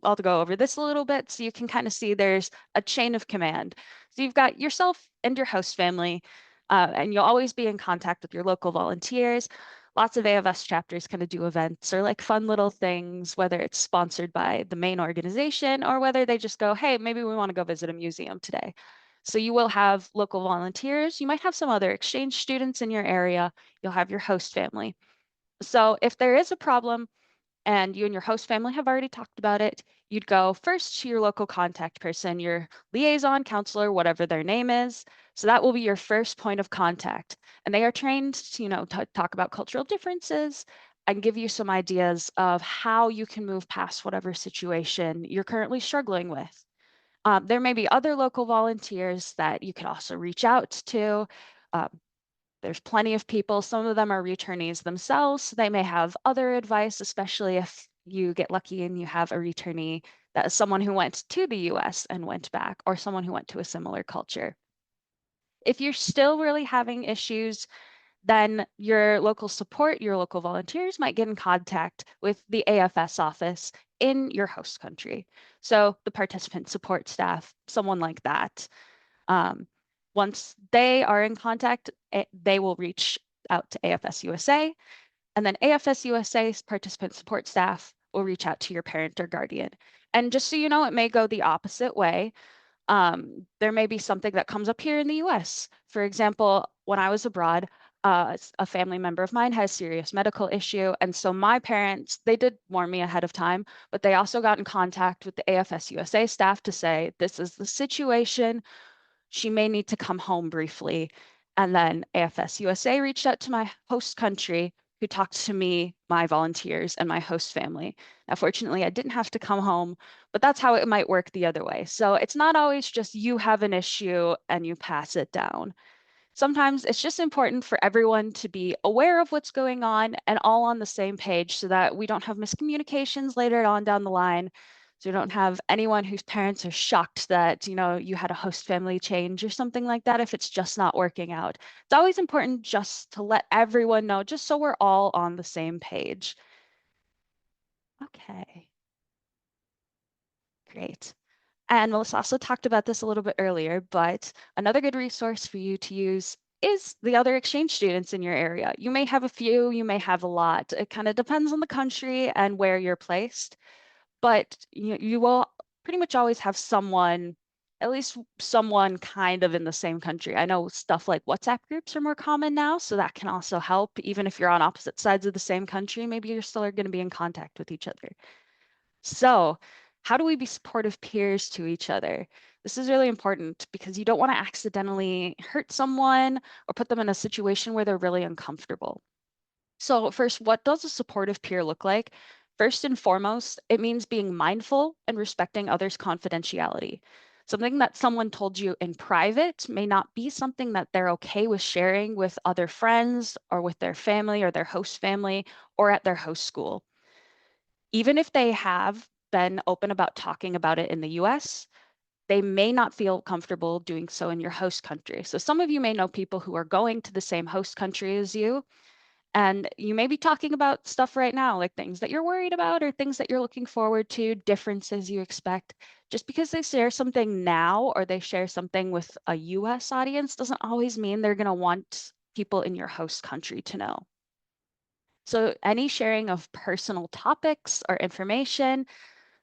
I'll go over this a little bit so you can kind of see there's a chain of command. So you've got yourself and your host family, and you'll always be in contact with your local volunteers. Lots of AFS chapters kind of do events or like fun little things, whether it's sponsored by the main organization or whether they just go, hey, maybe we want to go visit a museum today. So you will have local volunteers. You might have some other exchange students in your area. You'll have your host family. So if there is a problem, and you and your host family have already talked about it, you'd go first to your local contact person, your liaison, counselor, whatever their name is. So that will be your first point of contact. And they are trained to, talk about cultural differences and give you some ideas of how you can move past whatever situation you're currently struggling with. There may be other local volunteers that you could also reach out to. Um, there's plenty of people. Some of them are returnees themselves. They may have other advice, especially if you get lucky and you have a returnee that is someone who went to the US and went back, or someone who went to a similar culture. If you're still really having issues, then your local support, your local volunteers might get in contact with the AFS office in your host country. So the participant support staff, someone like that. Um, Once they are in contact, they will reach out to AFS USA, and then AFS USA's participant support staff will reach out to your parent or guardian. And just so you know, it may go the opposite way. There may be something that comes up here in the US. For example, when I was abroad, a family member of mine had a serious medical issue. And so my parents, they did warn me ahead of time, but they also got in contact with the AFS USA staff to say, this is the situation. She may need to come home briefly. And then AFS USA reached out to my host country, who talked to me, my volunteers, and my host family. Now, fortunately, I didn't have to come home, but that's how it might work the other way. So it's not always just you have an issue and you pass it down. Sometimes it's just important for everyone to be aware of what's going on and all on the same page so that we don't have miscommunications later on down the line. So you don't have anyone whose parents are shocked that, you had a host family change or something like that if it's just not working out. It's always important just to let everyone know, just so we're all on the same page. Okay, great. And Melissa also talked about this a little bit earlier, but another good resource for you to use is the other exchange students in your area. You may have a few, you may have a lot. It kind of depends on the country and where you're placed, but you will pretty much always have someone, at least someone kind of in the same country. I know stuff like WhatsApp groups are more common now, so that can also help. Even if you're on opposite sides of the same country, maybe you're still going to be in contact with each other. So, how do we be supportive peers to each other? This is really important because you don't want to accidentally hurt someone or put them in a situation where they're really uncomfortable. So, first, what does a supportive peer look like? First and foremost, it means being mindful and respecting others' confidentiality. Something that someone told you in private may not be something that they're okay with sharing with other friends or with their family or their host family or at their host school. Even if they have been open about talking about it in the US, they may not feel comfortable doing so in your host country. So some of you may know people who are going to the same host country as you, and you may be talking about stuff right now, like things that you're worried about or things that you're looking forward to, differences you expect. Just because they share something now or they share something with a US audience doesn't always mean they're going to want people in your host country to know. So any sharing of personal topics or information,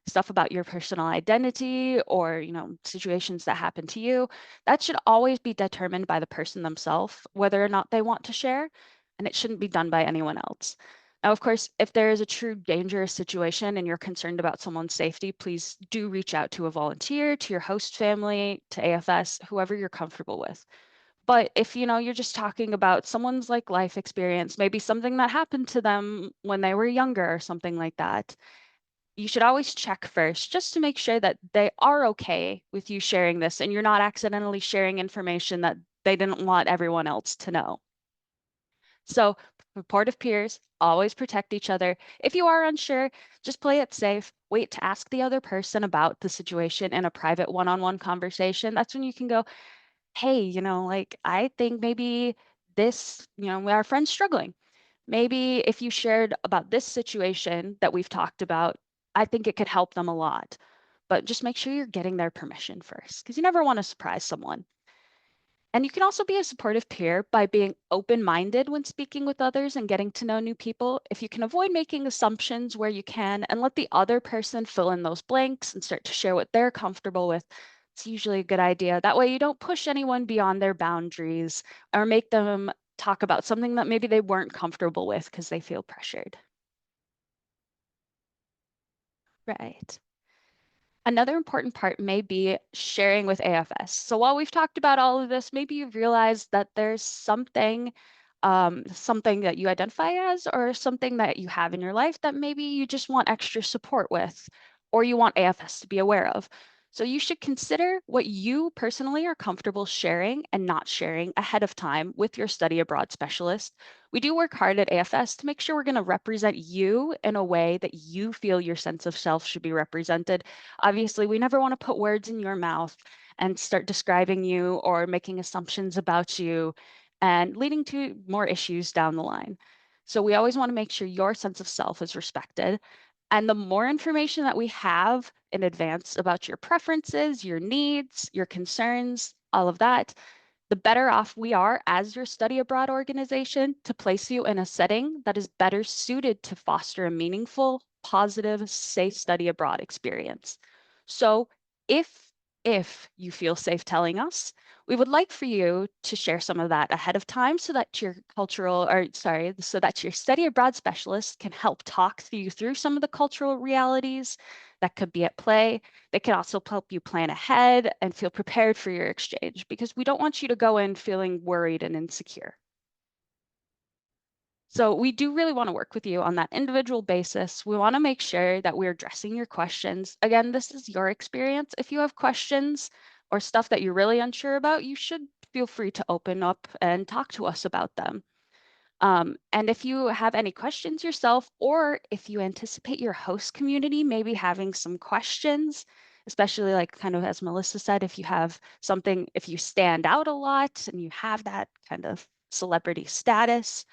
stuff about your personal identity or, situations that happen to you, that should always be determined by the person themselves, whether or not they want to share, and it shouldn't be done by anyone else. Now, of course, if there is a true dangerous situation and you're concerned about someone's safety, please do reach out to a volunteer, to your host family, to AFS, whoever you're comfortable with. But if you're just talking about someone's like life experience, maybe something that happened to them when they were younger or something like that, you should always check first just to make sure that they are okay with you sharing this and you're not accidentally sharing information that they didn't want everyone else to know. So, supportive peers always protect each other. If you are unsure, just play it safe. Wait to ask the other person about the situation in a private one-on-one conversation. That's when you can go, hey, like I think maybe this, our friend's struggling. Maybe if you shared about this situation that we've talked about, I think it could help them a lot. But just make sure you're getting their permission first, because you never want to surprise someone. And you can also be a supportive peer by being open minded when speaking with others and getting to know new people. If you can avoid making assumptions where you can and let the other person fill in those blanks and start to share what they're comfortable with, it's usually a good idea. That way, you don't push anyone beyond their boundaries or make them talk about something that maybe they weren't comfortable with because they feel pressured. Right. Another important part may be sharing with AFS. So while we've talked about all of this, maybe you've realized that there's something that you identify as or something that you have in your life that maybe you just want extra support with, or you want AFS to be aware of. So you should consider what you personally are comfortable sharing and not sharing ahead of time with your study abroad specialist. We do work hard at AFS to make sure we're going to represent you in a way that you feel your sense of self should be represented. Obviously, we never want to put words in your mouth and start describing you or making assumptions about you and leading to more issues down the line. So we always want to make sure your sense of self is respected. And the more information that we have in advance about your preferences, your needs, your concerns, all of that, the better off we are as your study abroad organization to place you in a setting that is better suited to foster a meaningful, positive, safe study abroad experience. So if you feel safe telling us, we would like for you to share some of that ahead of time so that your so that your study abroad specialist can help talk you through some of the cultural realities that could be at play. They can also help you plan ahead and feel prepared for your exchange because we don't want you to go in feeling worried and insecure. So we do really want to work with you on that individual basis. We want to make sure that we're addressing your questions. Again, this is your experience. If you have questions or stuff that you're really unsure about, you should feel free to open up and talk to us about them. And if you have any questions yourself, or if you anticipate your host community maybe having some questions, especially like kind of as Melissa said, if you have something, if you stand out a lot and you have that kind of celebrity status,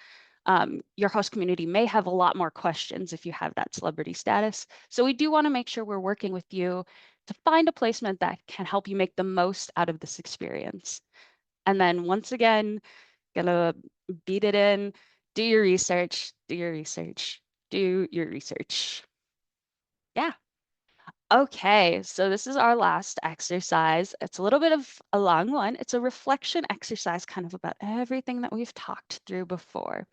your host community may have a lot more questions if you have that celebrity status. So we do want to make sure we're working with you to find a placement that can help you make the most out of this experience. And then once again, gonna beat it in, do your research, do your research, do your research. Yeah. Okay, so this is our last exercise. It's a little bit of a long one. It's a reflection exercise kind of about everything that we've talked through before.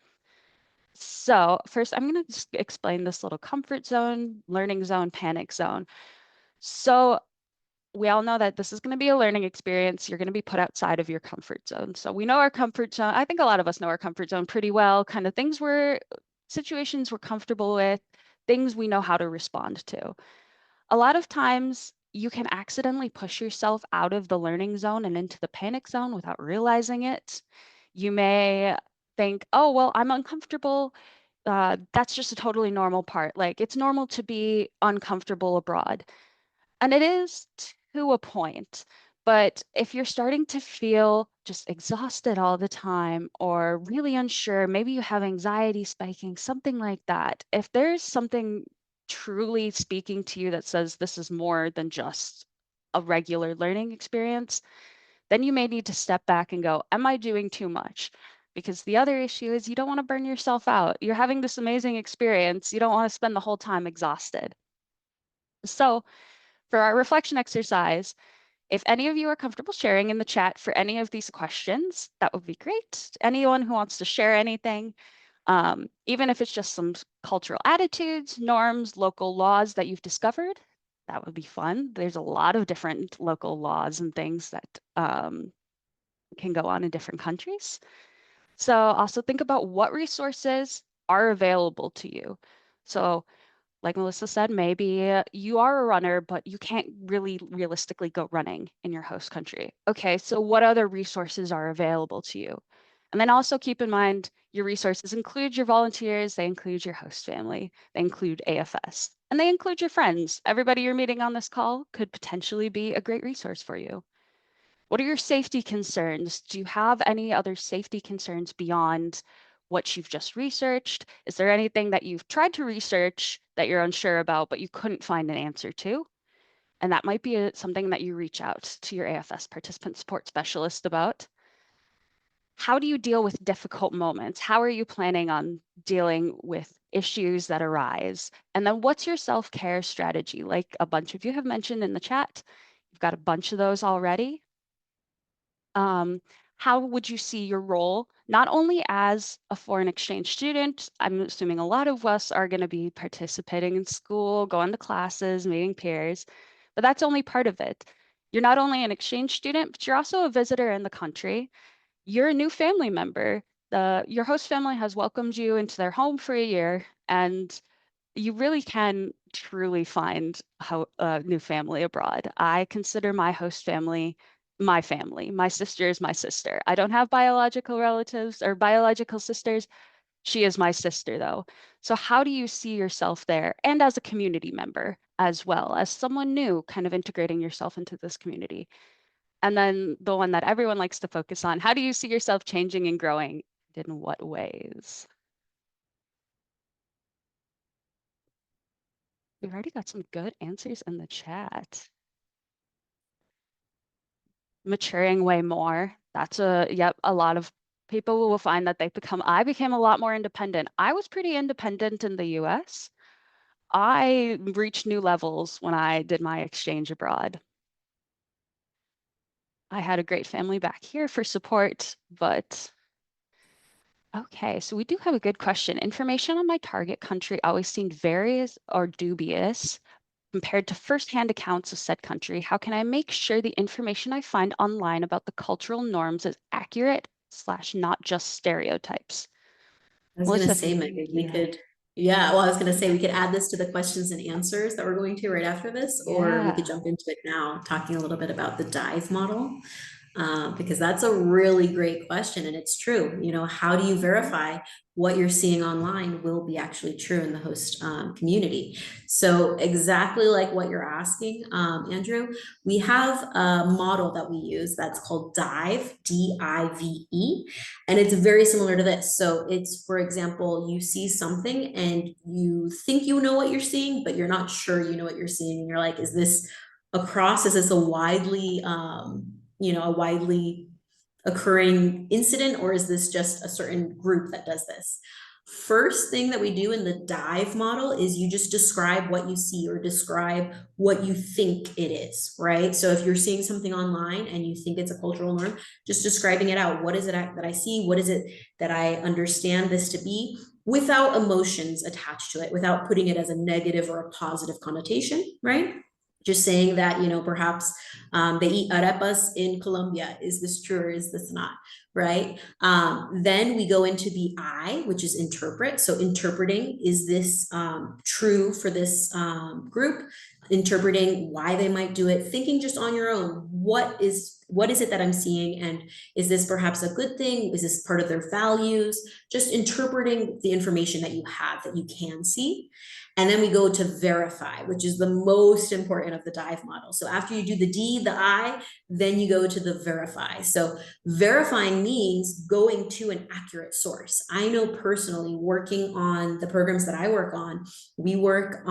So first, I'm going to just explain this little comfort zone, learning zone, panic zone. So we all know that this is going to be a learning experience. You're going to be put outside of your comfort zone. So we know our comfort zone. I think a lot of us know our comfort zone pretty well, kind of situations we're comfortable with, things we know how to respond to. A lot of times you can accidentally push yourself out of the learning zone and into the panic zone without realizing it. You may think, oh, well, I'm uncomfortable. That's just a totally normal part. Like it's normal to be uncomfortable abroad. And it is to a point. But if you're starting to feel just exhausted all the time or really unsure, maybe you have anxiety spiking, something like that. If there's something truly speaking to you that says this is more than just a regular learning experience, then you may need to step back and go, am I doing too much? Because the other issue is you don't want to burn yourself out. You're having this amazing experience. You don't want to spend the whole time exhausted. So, for our reflection exercise, if any of you are comfortable sharing in the chat for any of these questions, that would be great. Anyone who wants to share anything, even if it's just some cultural attitudes, norms, local laws that you've discovered, that would be fun. There's a lot of different local laws and things that can go on in different countries. So also think about what resources are available to you. So like Melissa said, maybe you are a runner, but you can't really realistically go running in your host country. Okay, so what other resources are available to you? And then also keep in mind your resources include your volunteers, they include your host family, they include AFS, and they include your friends. Everybody you're meeting on this call could potentially be a great resource for you. What are your safety concerns? Do you have any other safety concerns beyond what you've just researched? Is there anything that you've tried to research that you're unsure about, but you couldn't find an answer to? And that might be something that you reach out to your AFS participant support specialist about. How do you deal with difficult moments? How are you planning on dealing with issues that arise? And then what's your self-care strategy? Like a bunch of you have mentioned in the chat, you've got a bunch of those already. um, how would you see your role, not only as a foreign exchange student? I'm assuming a lot of us are going to be participating in school, going to classes, meeting peers, but that's only part of it. You're not only an exchange student, but you're also a visitor in the country. You're a new family member. Your host family has welcomed you into their home for a year, and you really can truly find a new family abroad. I consider my host family my family. My sister is my sister. I don't have biological relatives or biological sisters. She is my sister, though. So, how do you see yourself there? And as a community member as well, as someone new, kind of integrating yourself into this community. And then the one that everyone likes to focus on, how do you see yourself changing and growing? In what ways? We've already got some good answers in the chat. Maturing way more. Yep, a lot of people will find that I became a lot more independent. I was pretty independent in the US. I reached new levels when I did my exchange abroad. I had a great family back here for support, but okay, so we do have a good question. Information on my target country always seemed various or dubious compared to firsthand accounts of said country. How can I make sure the information I find online about the cultural norms is accurate slash not just stereotypes? I was gonna Melissa, if say, you, Megan, we yeah, could, yeah, well, I was gonna say we could add this to the questions and answers that we're going to right after this, or we could yeah. jump into it now, talking a little bit about the dive model. Because that's a really great question. And it's true. You know, how do you verify what you're seeing online will be actually true in the host community? So, exactly like what you're asking, Andrew, we have a model that we use that's called DIVE, DIVE, and it's very similar to this. So, it's, for example, you see something and you think you know what you're seeing, but you're not sure you know what you're seeing. And you're like, is this across? Is this a widely, a widely occurring incident, or is this just a certain group that does this? First thing that we do in the dive model is you just describe what you see or describe what you think it is, right? So if you're seeing something online and you think it's a cultural norm, just describing it out. What is it that I see? What is it that I understand this to be? Without emotions attached to it, without putting it as a negative or a positive connotation, right? Just saying that, perhaps they eat arepas in Colombia. Is this true or is this not? Right. Then we go into the I, which is interpret. So interpreting, is this true for this group? Interpreting why they might do it, thinking just on your own, what is it that I'm seeing? And is this perhaps a good thing? Is this part of their values? Just interpreting the information that you have that you can see. And then we go to verify, which is the most important of the dive model. So after you do the D, the I, then you go to the verify. So verifying means going to an accurate source. I know personally, working on the programs that I work on, we work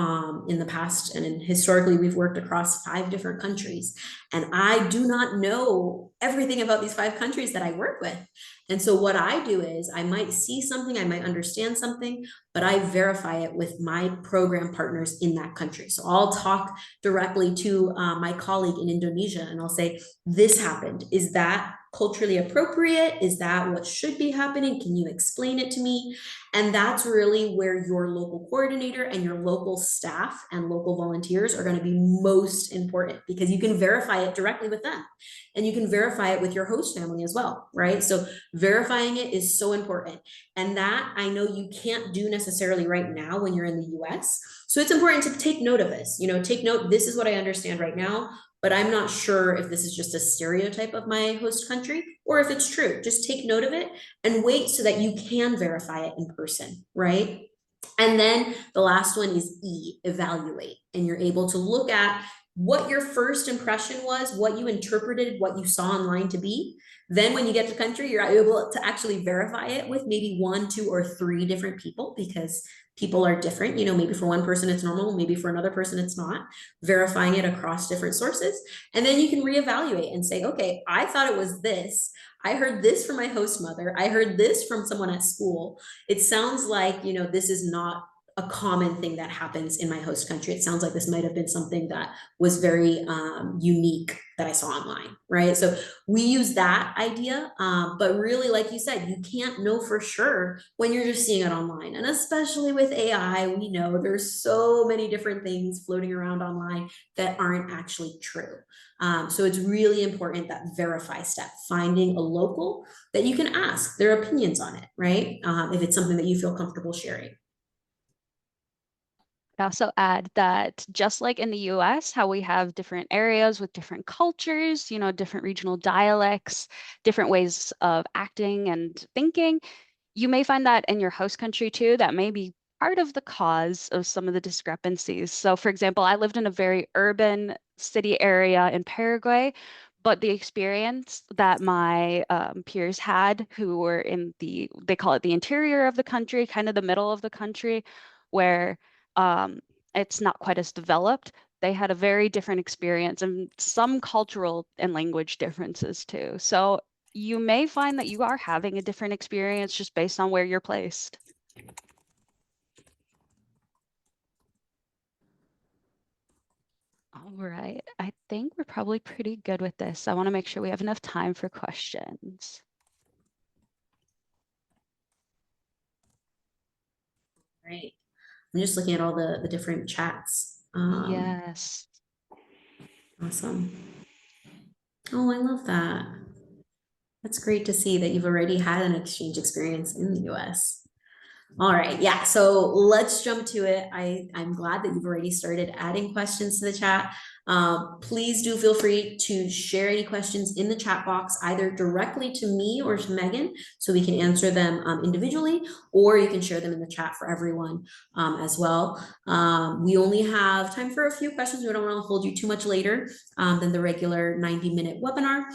in the past and historically, we've worked across 5 different countries. And I do not know everything about these 5 countries that I work with. And so what I do is I might see something, I might understand something, but I verify it with my program partners in that country. So I'll talk directly to my colleague in Indonesia and I'll say, this happened. Is that culturally appropriate? Is that what should be happening? Can you explain it to me? And that's really where your local coordinator and your local staff and local volunteers are going to be most important, because you can verify it directly with them and you can verify it with your host family as well, right? So verifying it is so important. And that I know you can't do necessarily right now when you're in the US. So it's important to take note of this. Take note, this is what I understand right now, but I'm not sure if this is just a stereotype of my host country or if it's true. Just take note of it and wait so that you can verify it in person, right? And then the last one is E, evaluate. And you're able to look at what your first impression was, what you interpreted, what you saw online to be. Then when you get to country, you're able to actually verify it with maybe 1, 2, or 3 different people, because people are different. Maybe for one person it's normal, maybe for another person it's not. Verifying it across different sources. And then you can reevaluate and say, okay, I thought it was this. I heard this from my host mother. I heard this from someone at school. It sounds like, this is not a common thing that happens in my host country. It sounds like this might have been something that was very unique that I saw online, right? So we use that idea, but really, like you said, you can't know for sure when you're just seeing it online. And especially with AI, we know there's so many different things floating around online that aren't actually true. So it's really important, that verify step, finding a local that you can ask their opinions on it, right? If it's something that you feel comfortable sharing. I'd also add that just like in the US, how we have different areas with different cultures, different regional dialects, different ways of acting and thinking, you may find that in your host country too. That may be part of the cause of some of the discrepancies. So, for example, I lived in a very urban city area in Paraguay, but the experience that my peers had who were they call it the interior of the country, kind of the middle of the country, where it's not quite as developed. They had a very different experience and some cultural and language differences too. So you may find that you are having a different experience just based on where you're placed. All right, I think we're probably pretty good with this. I want to make sure we have enough time for questions. Right. I'm just looking at all the different chats. Yes. Awesome. Oh, I love that. That's great to see that you've already had an exchange experience in the US. All right, yeah, so let's jump to it. I'm glad that you've already started adding questions to the chat. Please do feel free to share any questions in the chat box, either directly to me or to Megan, so we can answer them individually, or you can share them in the chat for everyone as well. We only have time for a few questions. We don't want to hold you too much later than the regular 90-minute webinar,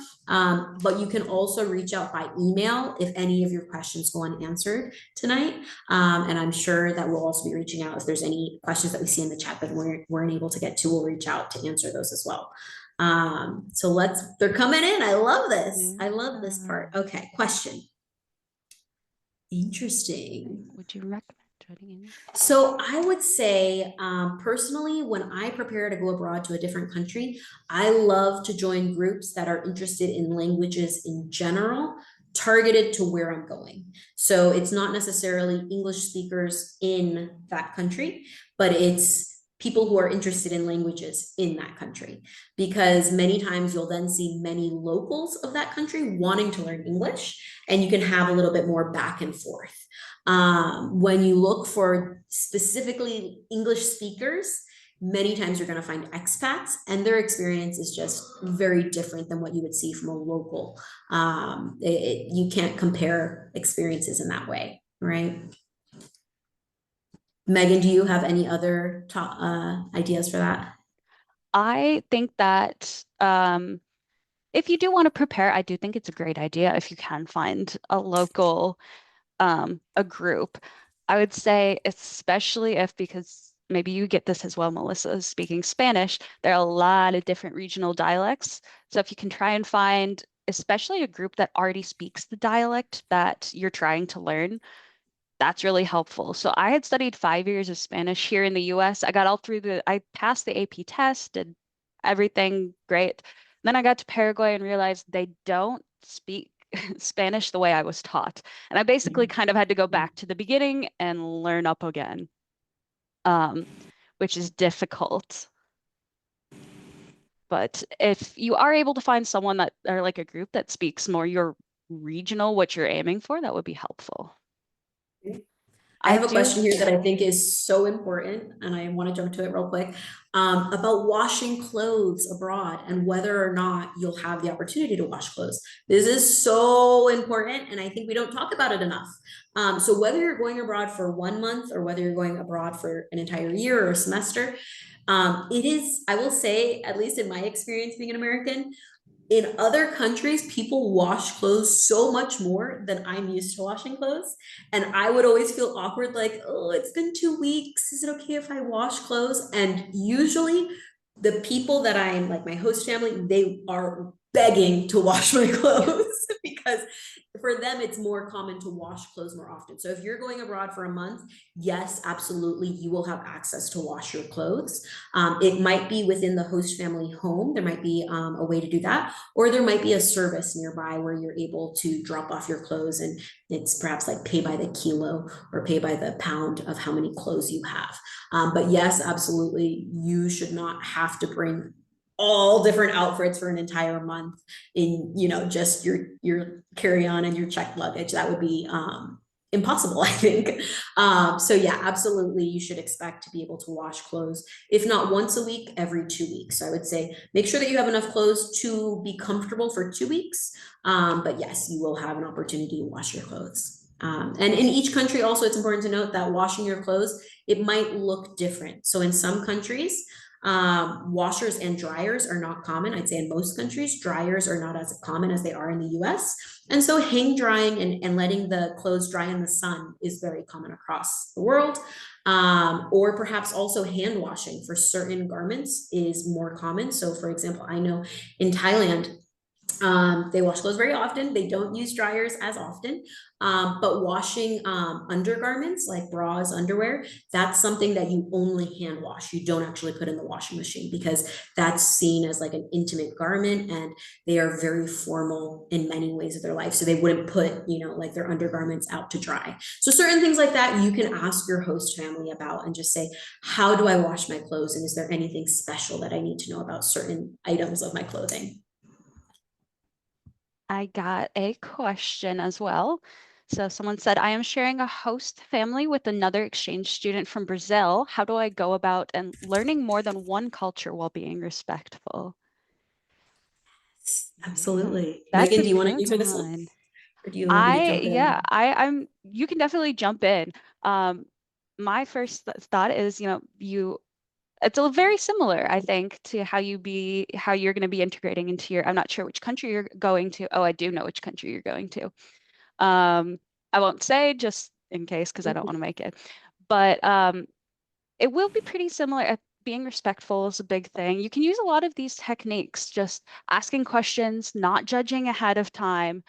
but you can also reach out by email if any of your questions go unanswered tonight. And I'm sure that we'll also be reaching out if there's any questions that we see in the chat that weren't able to get to, we'll reach out to answer those as well. So they're coming in. I love this. Yeah. I love this part. Okay, question. Interesting. Would you recommend joining in? So I would say, personally, when I prepare to go abroad to a different country, I love to join groups that are interested in languages in general, targeted to where I'm going. So it's not necessarily English speakers in that country, but it's people who are interested in languages in that country, because many times you'll then see many locals of that country wanting to learn English, and you can have a little bit more back and forth. When you look for specifically English speakers, many times you're going to find expats, and their experience is just very different than what you would see from a local. You can't compare experiences in that way, right? Megan, do you have any other ideas for that? I think that if you do want to prepare, I do think it's a great idea if you can find a local, a group. I would say, especially if, because maybe you get this as well, Melissa, speaking Spanish, there are a lot of different regional dialects. So if you can try and find, especially a group that already speaks the dialect that you're trying to learn, that's really helpful. So I had studied 5 years of Spanish here in the US. I passed the AP test, did everything great. Then I got to Paraguay and realized they don't speak Spanish the way I was taught. And I basically kind of had to go back to the beginning and learn up again, um, which is difficult. But if you are able to find someone that, or like a group that speaks more your regional, what you're aiming for, that would be helpful. I I have a do. question here that I think is so important, and I want to jump to it real quick, about washing clothes abroad and whether or not you'll have the opportunity to wash clothes. This is so important, and I think we don't talk about it enough. So whether you're going abroad for 1 month or whether you're going abroad for an entire year or a semester, it is, I will say, at least in my experience being an American, in other countries, people wash clothes so much more than I'm used to washing clothes. And I would always feel awkward, like, oh, it's been 2 weeks. Is it okay if I wash clothes? And usually the people that I'm like, my host family, they are begging to wash my clothes because for them, it's more common to wash clothes more often. So if you're going abroad for a month, yes, absolutely, you will have access to wash your clothes. It might be within the host family home. There might be a way to do that, or there might be a service nearby where you're able to drop off your clothes, and it's perhaps like pay by the kilo or pay by the pound of how many clothes you have. But yes, absolutely, you should not have to bring all different outfits for an entire month in, just your carry-on and your checked luggage. That would be impossible, I think. So yeah, absolutely, you should expect to be able to wash clothes, if not once a week, every 2 weeks. So I would say make sure that you have enough clothes to be comfortable for 2 weeks. But yes, you will have an opportunity to wash your clothes. And in each country also, it's important to note that washing your clothes, it might look different. So in some countries, washers and dryers are not common. I'd say in most countries, dryers are not as common as they are in the US. And so hang drying and letting the clothes dry in the sun is very common across the world. Or perhaps also hand washing for certain garments is more common. So for example, I know in Thailand, they wash clothes very often. They don't use dryers as often, but washing undergarments like bras, underwear, that's something that you only hand wash. You don't actually put in the washing machine because that's seen as like an intimate garment, and they are very formal in many ways of their life. So they wouldn't put, like their undergarments out to dry. So certain things like that, you can ask your host family about and just say, how do I wash my clothes? And is there anything special that I need to know about certain items of my clothing? I got a question as well. So someone said, I am sharing a host family with another exchange student from Brazil. How do I go about and learning more than one culture while being respectful? Yeah, Absolutely. that's Megan, a do you want to good answer this one? one. Or do you want me to jump Yeah, in? you can definitely jump in. Um, my first thought is, it's a very similar, I think, to how you're going to be integrating into I'm not sure which country you're going to. Oh, I do know which country you're going to. Um, I won't say just in case because I don't want to make it, but it will be pretty similar. Being respectful is a big thing. You can use a lot of these techniques, just asking questions, not judging ahead of time,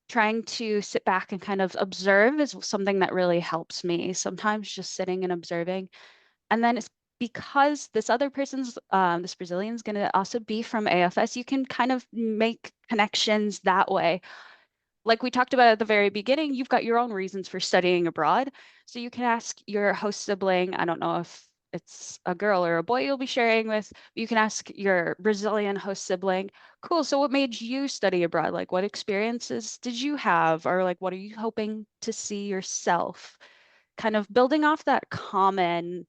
trying to sit back and kind of observe is something that really helps me. Sometimes just sitting and observing. And then it's because this Brazilian's going to also be from AFS, you can kind of make connections that way. Like we talked about at the very beginning, you've got your own reasons for studying abroad. So you can ask your host sibling, I don't know if it's a girl or a boy you'll be sharing with, you can ask your Brazilian host sibling, cool, so what made you study abroad? Like what experiences did you have? Or like what are you hoping to see yourself? Kind of building off that common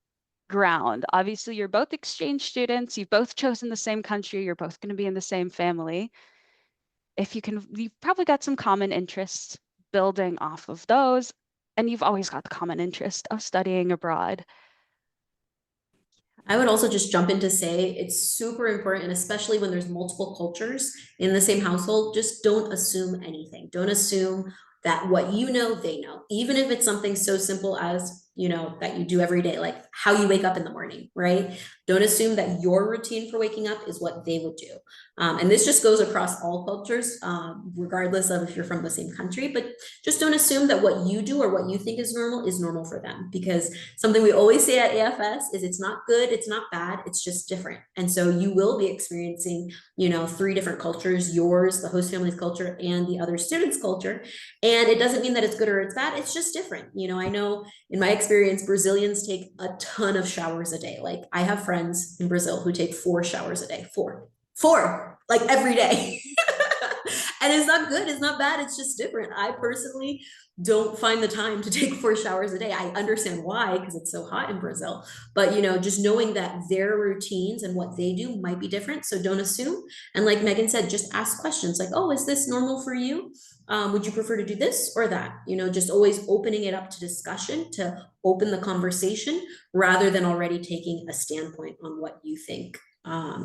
ground. Obviously, you're both exchange students, you've both chosen the same country, you're both going to be in the same family. If you can, you've probably got some common interests building off of those, and you've always got the common interest of studying abroad. I would also just jump in to say it's super important, especially when there's multiple cultures in the same household, just don't assume anything. Don't assume that what you know, they know. Even if it's something so simple as, that you do every day, like how you wake up in the morning, right? Don't assume that your routine for waking up is what they would do. And this just goes across all cultures, regardless of if you're from the same country, but just don't assume that what you do or what you think is normal for them, because something we always say at AFS is it's not good, it's not bad, it's just different. And so you will be experiencing, three different cultures, yours, the host family's culture, and the other student's culture. And it doesn't mean that it's good or it's bad, it's just different. I know in my experience, Brazilians take a ton of showers a day. Like I have friends in Brazil who take 4 showers a day, four, like every day. And it's not good, it's not bad, it's just different. I personally don't find the time to take 4 showers a day. I understand why, because it's so hot in Brazil. But just knowing that their routines and what they do might be different. So don't assume. And like Megan said, just ask questions like, oh, is this normal for you? Would you prefer to do this or that? Just always opening it up to discussion to open the conversation rather than already taking a standpoint on what you think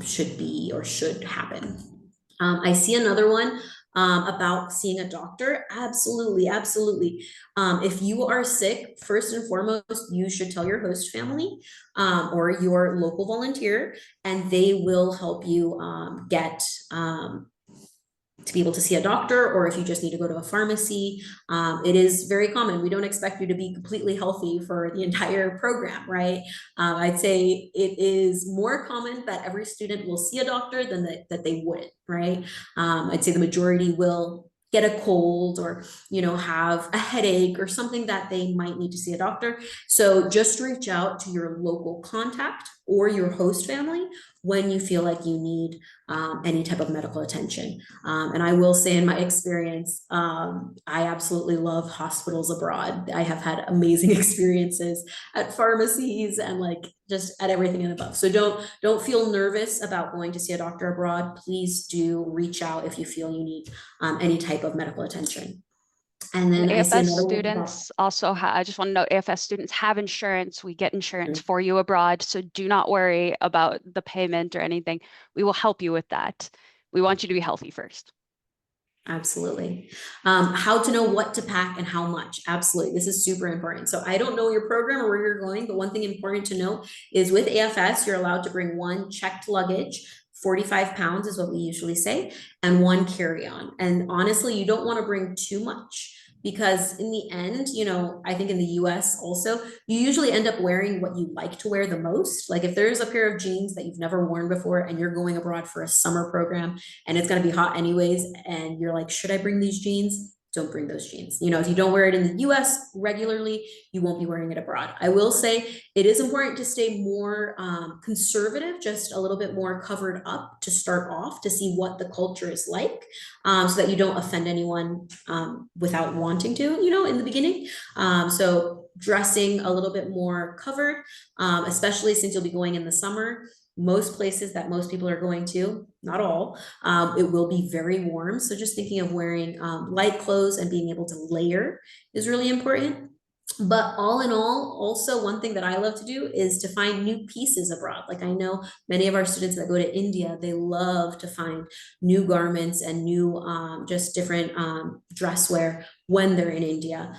should be or should happen. I see another one about seeing a doctor. Absolutely, absolutely. If you are sick, first and foremost, you should tell your host family or your local volunteer, and they will help you get to be able to see a doctor, or if you just need to go to a pharmacy. It is very common. We don't expect you to be completely healthy for the entire program, right? I'd say it is more common that every student will see a doctor than that they wouldn't, right? I'd say the majority will get a cold or have a headache or something that they might need to see a doctor. So just reach out to your local contact or your host family when you feel like you need any type of medical attention. And I will say in my experience, I absolutely love hospitals abroad. I have had amazing experiences at pharmacies and like just at everything and above. So don't feel nervous about going to see a doctor abroad. Please do reach out if you feel you need any type of medical attention. And And then I see AFS another one about. students also I just want to note AFS students have insurance. We get insurance for you abroad. So do not worry about the payment or anything. We will help you with that. We want you to be healthy first. Absolutely. How to know what to pack and how much. Absolutely. This is super important. So I don't know your program or where you're going, but one thing important to know is with AFS, you're allowed to bring one checked luggage. 45 pounds is what we usually say, and one carry-on. And honestly, you don't want to bring too much because in the end, I think in the US also, you usually end up wearing what you like to wear the most. Like if there's a pair of jeans that you've never worn before and you're going abroad for a summer program, and it's going to be hot anyways, and you're like, should I bring these jeans? Don't bring those jeans. If you don't wear it in the US regularly, you won't be wearing it abroad. I will say it is important to stay more conservative, just a little bit more covered up to start off to see what the culture is like, so that you don't offend anyone without wanting to, in the beginning. So dressing a little bit more covered, especially since you'll be going in the summer. Most places that most people are going to, not all, it will be very warm. So just thinking of wearing light clothes and being able to layer is really important. But all in all, also one thing that I love to do is to find new pieces abroad. Like I know many of our students that go to India, they love to find new garments and new just different dress wear when they're in India,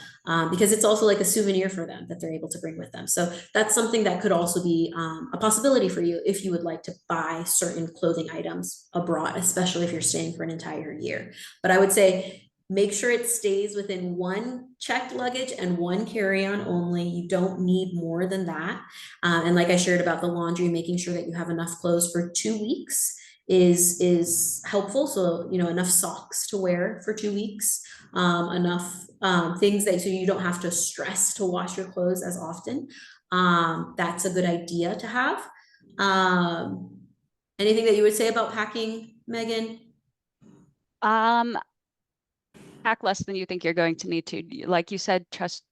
because it's also like a souvenir for them that they're able to bring with them. So that's something that could also be a possibility for you if you would like to buy certain clothing items abroad, especially if you're staying for an entire year. But I would say make sure it stays within one checked luggage and one carry-on only. You don't need more than that. And like I shared about the laundry, making sure that you have enough clothes for 2 weeks is helpful. So, enough socks to wear for 2 weeks, enough things that so you don't have to stress to wash your clothes as often. That's a good idea to have. Anything that you would say about packing, Megan? Um, Pack less than you think you're going to need to. Like you said, trust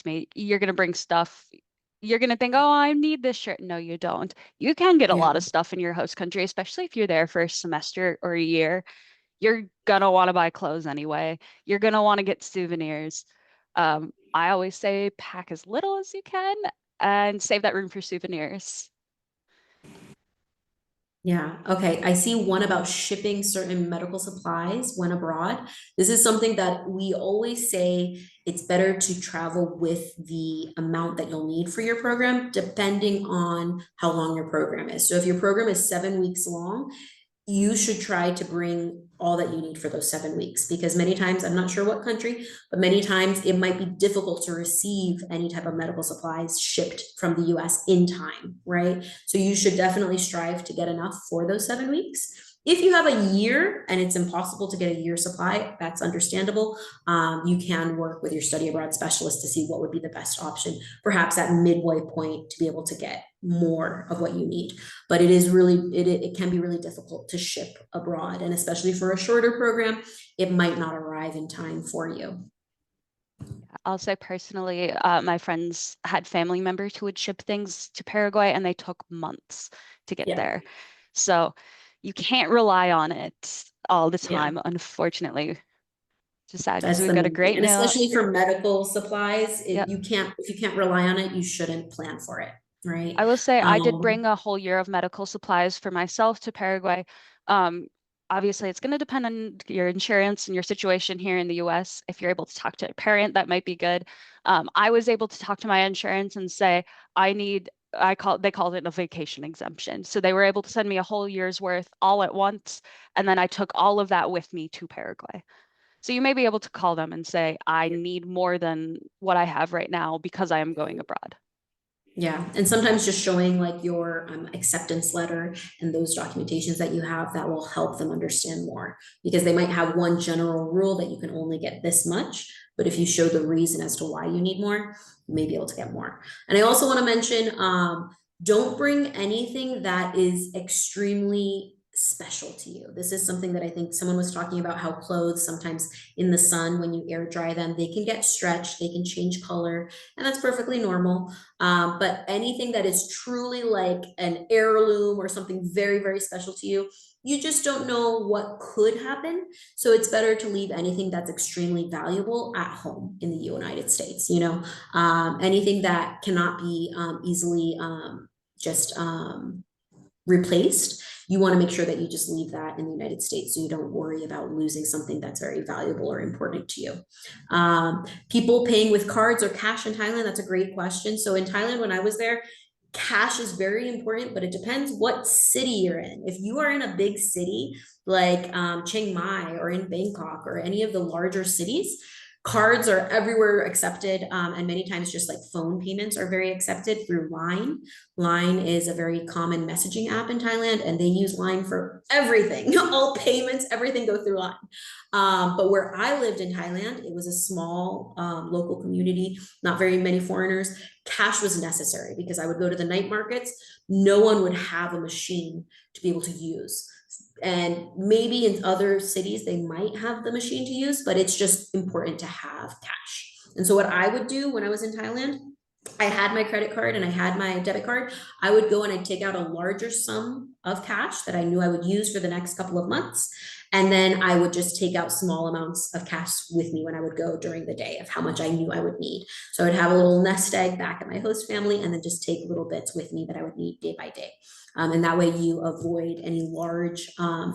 me, you're gonna bring stuff. You're gonna think, oh, I need this shirt. No, you don't. You can get a Yeah. lot of stuff in your host country, especially if you're there for a semester or a year. You're gonna want to buy clothes anyway. You're gonna want to get souvenirs. I always say pack as little as you can and save that room for souvenirs. Yeah. Okay. I see one about shipping certain medical supplies when abroad. This is something that we always say it's better to travel with the amount that you'll need for your program, depending on how long your program is. So if your program is 7 weeks long, you should try to bring all that you need for those 7 weeks, because many times, I'm not sure what country, but many times it might be difficult to receive any type of medical supplies shipped from the US in time, right? So you should definitely strive to get enough for those 7 weeks. If you have a year and it's impossible to get a year supply, that's understandable. You can work with your study abroad specialist to see what would be the best option, perhaps at midway point to be able to get more of what you need. But it can be really difficult to ship abroad, and especially for a shorter program, it might not arrive in time for you. I'll say personally, my friends had family members who would ship things to Paraguay and they took months to get Yeah. there. So you can't rely on it all the Yeah. time, unfortunately. Just sad because That's we've the got a main thing. great And new, especially for medical supplies, yep. if you can't rely on it, you shouldn't plan for it, right? I will say I did Um, bring a whole year of medical supplies for myself to Paraguay. Um, Obviously, it's going to depend on your insurance and your situation here in the US. If you're able to talk to a parent, that might be good. I was able to talk to my insurance and say, they called it a vacation exemption. So they were able to send me a whole year's worth all at once. And then I took all of that with me to Paraguay. So you may be able to call them and say, I need more than what I have right now because I am going abroad. Yeah, and sometimes just showing like your acceptance letter and those documentations that you have, that will help them understand more, because they might have one general rule that you can only get this much, but if you show the reason as to why you need more, you may be able to get more. And I also want to mention, don't bring anything that is extremely special to you. This is something that I think someone was talking about, how clothes sometimes in the sun, when you air dry them, they can get stretched, they can change color, and that's perfectly normal. But anything that is truly like an heirloom or something very, very special to you, you just don't know what could happen. So it's better to leave anything that's extremely valuable at home in the United States. Anything that cannot be easily just replaced, you want to make sure that you just leave that in the United States so you don't worry about losing something that's very valuable or important to you. People paying with cards or cash in Thailand, that's a great question. So in Thailand, when I was there, cash is very important, but it depends what city you're in. If you are in a big city like Chiang Mai or in Bangkok or any of the larger cities, cards are everywhere accepted, and many times just like phone payments are very accepted through Line. Line is a very common messaging app in Thailand, and they use Line for everything. All payments, everything go through Line. But where I lived in Thailand, it was a small local community, not very many foreigners. Cash was necessary because I would go to the night markets. No one would have a machine to be able to use. And maybe in other cities, they might have the machine to use, but it's just important to have cash. And so what I would do when I was in Thailand, I had my credit card and I had my debit card. I would go and I'd take out a larger sum of cash that I knew I would use for the next couple of months. And then I would just take out small amounts of cash with me when I would go during the day of how much I knew I would need. So I'd have a little nest egg back at my host family and then just take little bits with me that I would need day by day. And that way you avoid any large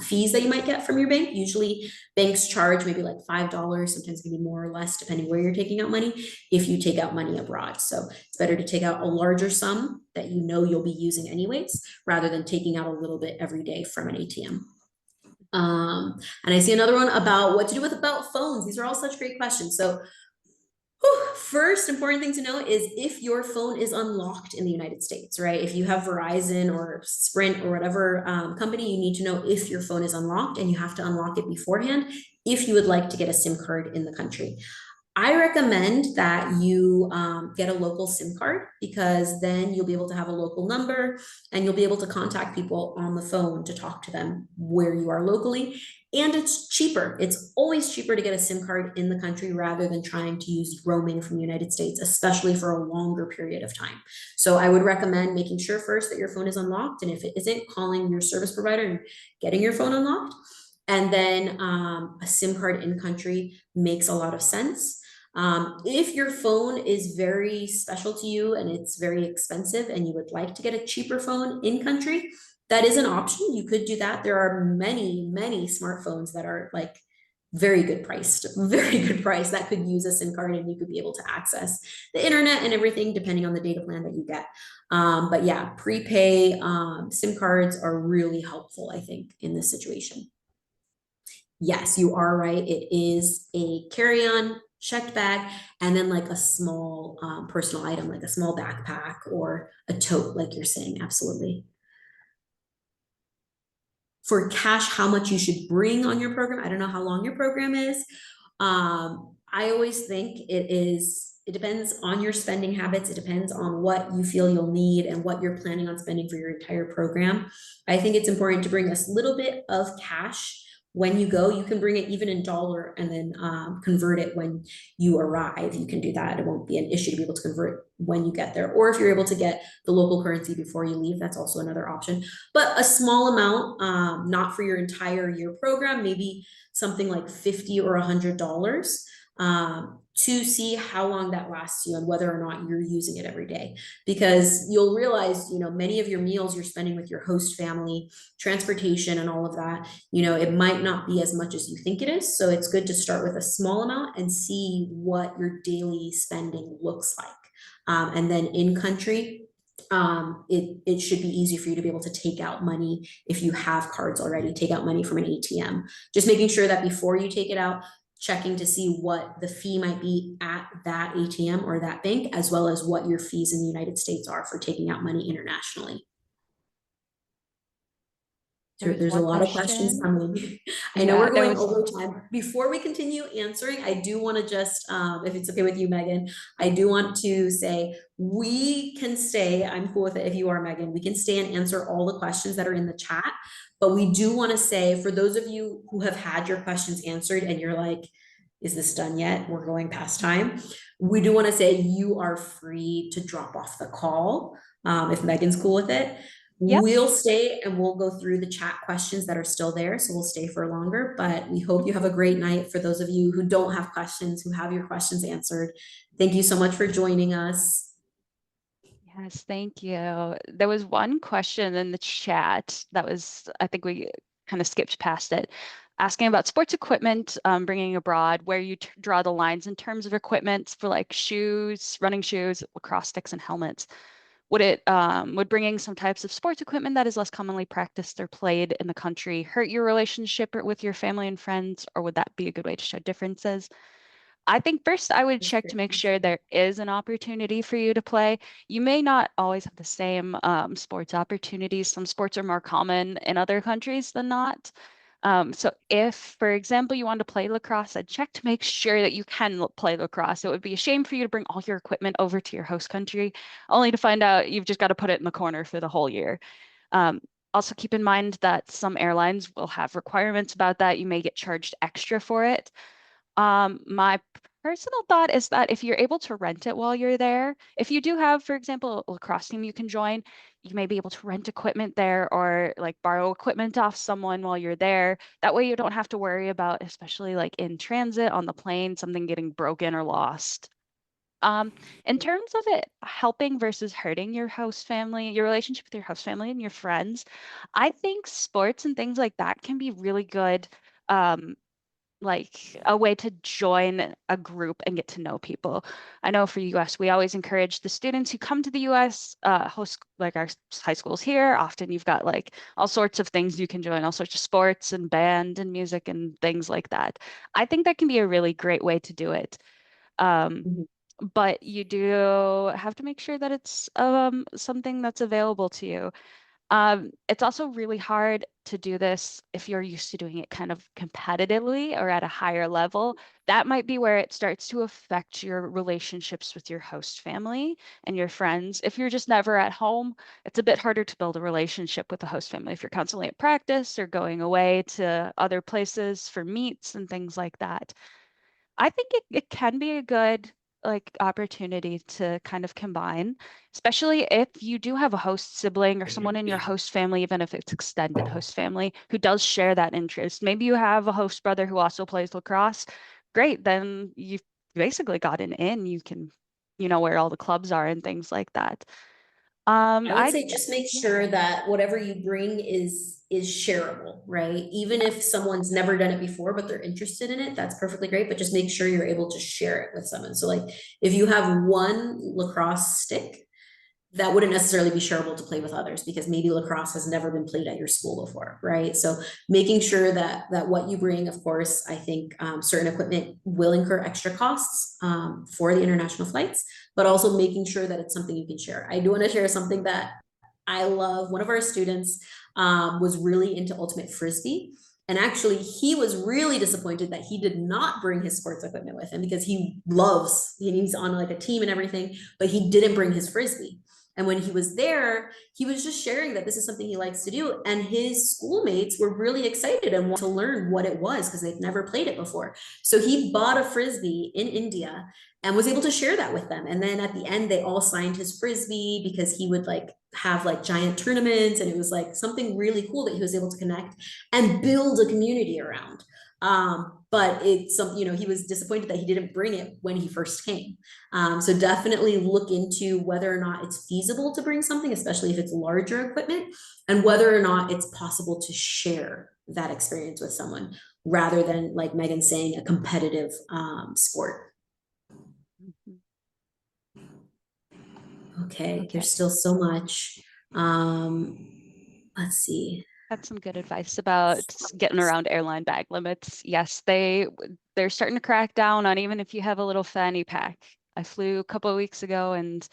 fees that you might get from your bank. Usually banks charge maybe like $5, sometimes it can be more or less depending where you're taking out money if you take out money abroad. So it's better to take out a larger sum that you know you'll be using anyways, rather than taking out a little bit every day from an ATM. And I see another one about what to do about phones. These are all such great questions. So first important thing to know is if your phone is unlocked in the United States, right? If you have Verizon or Sprint or whatever company, you need to know if your phone is unlocked, and you have to unlock it beforehand if you would like to get a SIM card in the country. I recommend that you get a local SIM card, because then you'll be able to have a local number and you'll be able to contact people on the phone to talk to them where you are locally. And it's cheaper. It's always cheaper to get a SIM card in the country rather than trying to use roaming from the United States, especially for a longer period of time. So I would recommend making sure first that your phone is unlocked. And if it isn't, calling your service provider and getting your phone unlocked. And then a SIM card in country makes a lot of sense. If your phone is very special to you and it's very expensive and you would like to get a cheaper phone in country, that is an option. You could do that. There are many, many smartphones that are like very good priced, very good price that could use a SIM card, and you could be able to access the internet and everything depending on the data plan that you get. But yeah, prepay SIM cards are really helpful, I think, in this situation. Yes, you are right. It is a carry-on checked bag, and then like a small personal item, like a small backpack or a tote, like you're saying. Absolutely. For cash, how much you should bring on your program, I don't know how long your program is. I always think it depends on your spending habits. It depends on what you feel you'll need and what you're planning on spending for your entire program. I think it's important to bring a little bit of cash when you go. You can bring it even in dollar and then convert it when you arrive. You can do that. It won't be an issue to be able to convert when you get there. Or if you're able to get the local currency before you leave, that's also another option. But a small amount, not for your entire year program, maybe something like $50 or $100, to see how long that lasts you and whether or not you're using it every day. Because you'll realize, many of your meals you're spending with your host family, transportation and all of that, it might not be as much as you think it is. So it's good to start with a small amount and see what your daily spending looks like. And then in country, it should be easy for you to be able to take out money if you have cards already, take out money from an ATM. Just making sure that before you take it out, checking to see what the fee might be at that ATM or that bank, as well as what your fees in the United States are for taking out money internationally. There's a lot of questions coming. I know we're going over time. Before we continue answering, I do want to just, if it's okay with you, Megan, I do want to say we can stay. I'm cool with it if you are, Megan. We can stay and answer all the questions that are in the chat. But we do want to say, for those of you who have had your questions answered and you're like, is this done yet? We're going past time. We do want to say you are free to drop off the call if Megan's cool with it. Yep. We'll stay and we'll go through the chat questions that are still there. So we'll stay for longer, but we hope you have a great night. For those of you who don't have questions, who have your questions answered, thank you so much for joining us. Yes, thank you. There was one question in the chat that was, I think we kind of skipped past it, asking about sports equipment, bringing abroad, where you draw the lines in terms of equipment for like shoes, running shoes, lacrosse sticks, and helmets. Would bringing some types of sports equipment that is less commonly practiced or played in the country hurt your relationship with your family and friends, or would that be a good way to show differences? I think first I would That's a check to great make sure question. there is an opportunity for you to play. You may not always have the same sports opportunities. Some sports are more common in other countries than not. So if, for example, you want to play lacrosse, I'd check to make sure that you can play lacrosse. It would be a shame for you to bring all your equipment over to your host country, only to find out you've just got to put it in the corner for the whole year. Um, Also keep in mind that some airlines will have requirements about that. You may get charged extra for it. My personal thought is that if you're able to rent it while you're there, if you do have, for example, a lacrosse team you can join, you may be able to rent equipment there or like borrow equipment off someone while you're there. That way you don't have to worry about, especially like in transit on the plane, something getting broken or lost. Um, in terms of it helping versus hurting your host family, your relationship with your host family and your friends, I think sports and things like that can be really good. Um, like a way to join a group and get to know people. I know for US, we always encourage the students who come to the US, host like our high schools here. Often you've got like all sorts of things you can join, all sorts of sports and band and music and things like that. I think that can be a really great way to do it. Um, Mhm. but you do have to make sure that it's something that's available to you. It's also really hard to do this if you're used to doing it kind of competitively or at a higher level. That might be where it starts to affect your relationships with your host family and your friends. If you're just never at home, it's a bit harder to build a relationship with the host family if you're constantly at practice or going away to other places for meets and things like that. I think it can be a good like opportunity to kind of combine, especially if you do have a host sibling or someone in your host family, even if it's extended host family, who does share that interest. Maybe you have a host brother who also plays lacrosse. Great, then you've basically got an in. You can, where all the clubs are and things like that. I would I say just make Yeah, sure that whatever you bring is shareable, right? Even yeah. if someone's never done it before, but they're interested in it, that's perfectly great. But just make sure you're able to share it with someone. So like if you have one lacrosse stick, that wouldn't necessarily be shareable to play with others because maybe lacrosse has never been played at your school before, right? So making sure that what you bring, of course, I think certain equipment will incur extra costs for the international flights, but also making sure that it's something you can share. I do want to share something that I love. One of our students was really into ultimate frisbee. And actually, he was really disappointed that he did not bring his sports equipment with him because he's on like a team and everything, but he didn't bring his frisbee. And when he was there, he was just sharing that this is something he likes to do. And his schoolmates were really excited and wanted to learn what it was because they'd never played it before. So he bought a frisbee in India and was able to share that with them. And then at the end, they all signed his frisbee because he would like have like giant tournaments. And it was like something really cool that he was able to connect and build a community around. But it's some, he was disappointed that he didn't bring it when he first came. So definitely look into whether or not it's feasible to bring something, especially if it's larger equipment, and whether or not it's possible to share that experience with someone rather than, like Megan saying, a competitive sport. Mhm. Okay, Okay. there's still so much. Um, let's see. Had some good advice about getting around airline bag limits. Yes, they're starting to crack down on even if you have a little fanny pack. I flew a couple of weeks ago and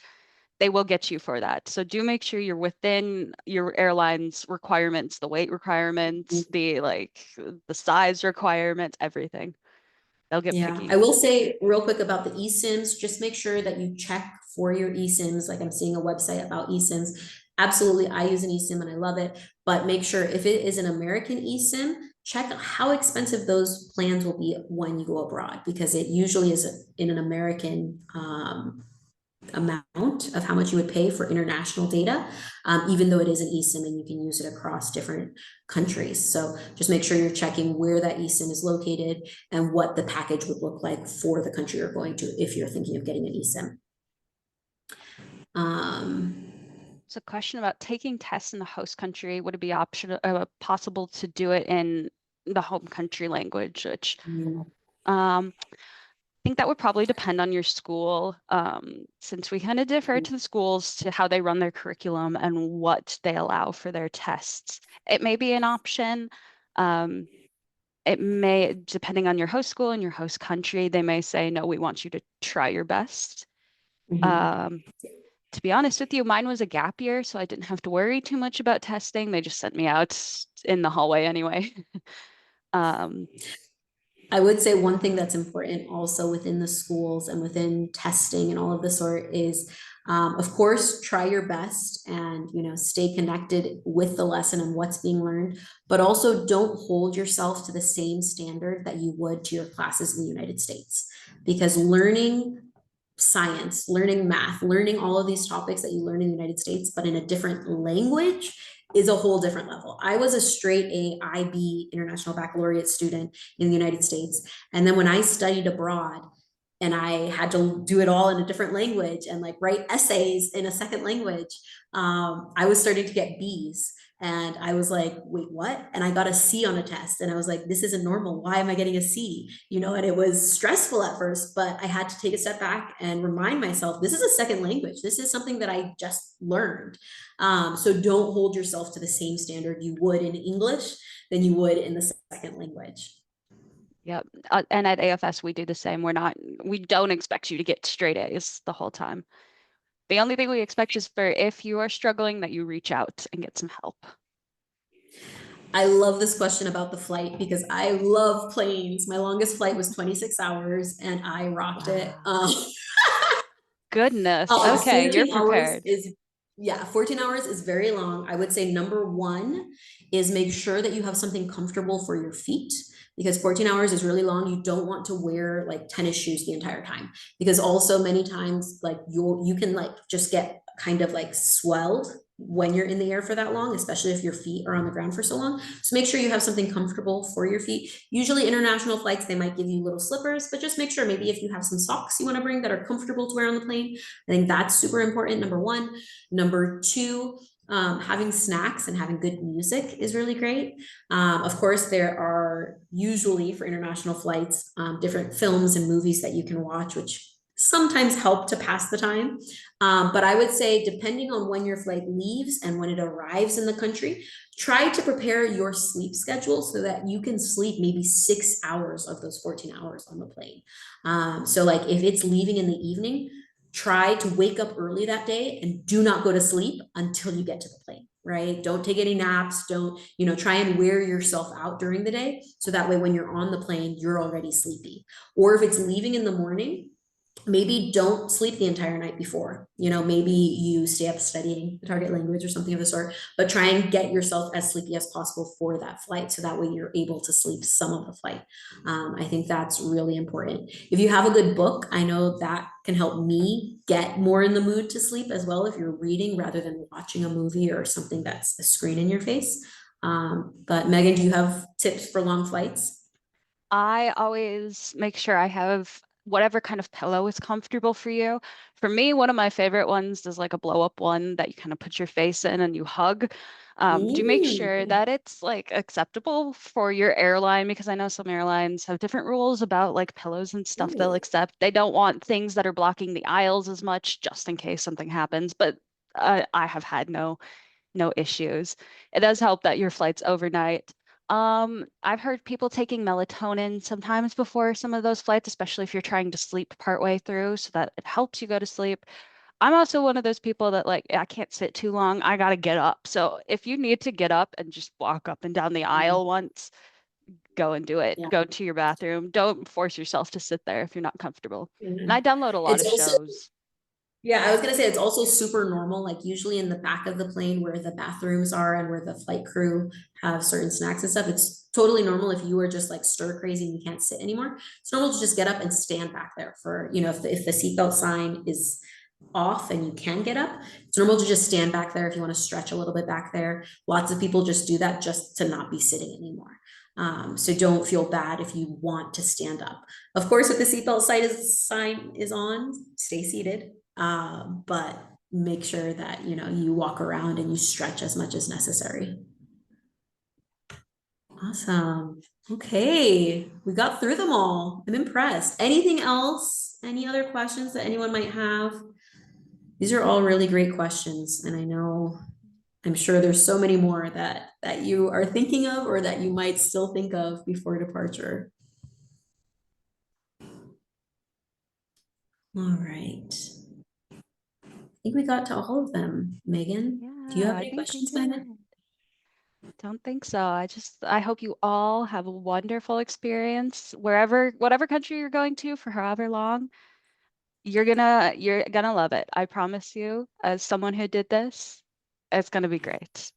they will get you for that. So do make sure you're within your airline's requirements, the weight requirements, the size requirements, everything. They'll get Yeah, I picky. will say real quick about the eSIMs, just make sure that you check for your eSIMs. Like I'm seeing a website about eSIMs. Absolutely, I use an eSIM and I love it, but make sure if it is an American eSIM, check how expensive those plans will be when you go abroad because it usually is in an American amount of how much you would pay for international data, even though it is an eSIM and you can use it across different countries. So just make sure you're checking where that eSIM is located and what the package would look like for the country you're going to if you're thinking of getting an eSIM. Um, So, question about taking tests in the host country. Would it be possible to do it in the home country language? Which I think that would probably depend on your school, since we kind of differ to the schools to how they run their curriculum and what they allow for their tests. It may be an option. Um, it may, depending on your host school and your host country, they may say, no, we want you to try your best. mhm. Um, to be honest with you, mine was a gap year, so I didn't have to worry too much about testing. They just sent me out in the hallway anyway. Um, I would say one thing that's important also within the schools and within testing and all of the sort is, of course, try your best and stay connected with the lesson and what's being learned, but also don't hold yourself to the same standard that you would to your classes in the United States, because learning science, learning math, learning all of these topics that you learn in the United States, but in a different language is a whole different level. I was a straight A IB International Baccalaureate student in the United States. And then when I studied abroad and I had to do it all in a different language and like write essays in a second language, I was starting to get B's. And I was like, wait, what? And I got a C on a test. And I was like, this isn't normal. Why am I getting a C? And it was stressful at first, but I had to take a step back and remind myself, this is a second language. This is something that I just learned. So don't hold yourself to the same standard you would in English than you would in the second language. Yep. And at AFS, we do the same. We don't expect you to get straight A's the whole time. The only thing we expect is for if you are struggling that you reach out and get some help. I love this question about the flight because I love planes. My longest flight was 26 hours and I rocked it. Wow. Goodness. Okay, you're 14 hours prepared. is, yeah, 14 hours is very long. I would say number one is make sure that you have something comfortable for your feet, because 14 hours is really long. You don't want to wear like tennis shoes the entire time, because also many times like you can like just get kind of like swelled when you're in the air for that long, especially if your feet are on the ground for so long. So make sure you have something comfortable for your feet. Usually international flights, they might give you little slippers, but just make sure maybe if you have some socks you want to bring that are comfortable to wear on the plane. I think that's super important, number one. Number two, having snacks and having good music is really great. Of course, there are usually for international flights, different films and movies that you can watch, which sometimes help to pass the time. But I would say, depending on when your flight leaves and when it arrives in the country, try to prepare your sleep schedule so that you can sleep maybe 6 hours of those 14 hours on the plane. So, like if it's leaving in the evening, try to wake up early that day and do not go to sleep until you get to the plane, right? Don't take any naps. Don't, try and wear yourself out during the day. So that way, when you're on the plane, you're already sleepy. Or if it's leaving in the morning, maybe don't sleep the entire night before. Maybe you stay up studying the target language or something of the sort, but try and get yourself as sleepy as possible for that flight. So that way you're able to sleep some of the flight. I think that's really important. If you have a good book, I know that can help me get more in the mood to sleep as well, if you're reading rather than watching a movie or something that's a screen in your face. But Megan, do you have tips for long flights? I always make sure I have whatever kind of pillow is comfortable for you. For me, one of my favorite ones is like a blow up one that you kind of put your face in and you hug. Do make sure Mm. that it's like acceptable for your airline, because I know some airlines have different rules about like pillows and stuff they'll Ooh. accept. They don't want things that are blocking the aisles as much just in case something happens. But I have had no issues. It does help that your flight's overnight. I've heard people taking melatonin sometimes before some of those flights, especially if you're trying to sleep partway through, so that it helps you go to sleep. I'm also one of those people that like I can't sit too long. I gotta get up. So if you need to get up and just walk up and down the aisle once, go and do it. Yeah. Go to your bathroom. Don't force yourself to sit there if you're not comfortable. Yeah. And I download a lot It's of also, shows. yeah, I was gonna say it's also super normal, like usually in the back of the plane where the bathrooms are and where the flight crew have certain snacks and stuff. It's totally normal if you are just like stir crazy and you can't sit anymore. It's normal to just get up and stand back there for, if the seatbelt sign is off and you can get up, it's normal to just stand back there if you want to stretch a little bit back there. Lots of people just do that just to not be sitting anymore. So don't feel bad if you want to stand up. Of course, if the seatbelt sign is on, stay seated. But make sure that, you walk around and you stretch as much as necessary. Awesome. Okay, we got through them all. I'm impressed. Anything else? Any other questions that anyone might have? These are all really great questions, and I'm sure there's so many more that you are thinking of or that you might still think of before departure. All right. I think we got to all of them. Megan, do you Yeah, have I any think we questions, Megan? did. Don't think so. I hope you all have a wonderful experience whatever country you're going to for however long. You're gonna love it. I promise you, as someone who did this, it's gonna be great.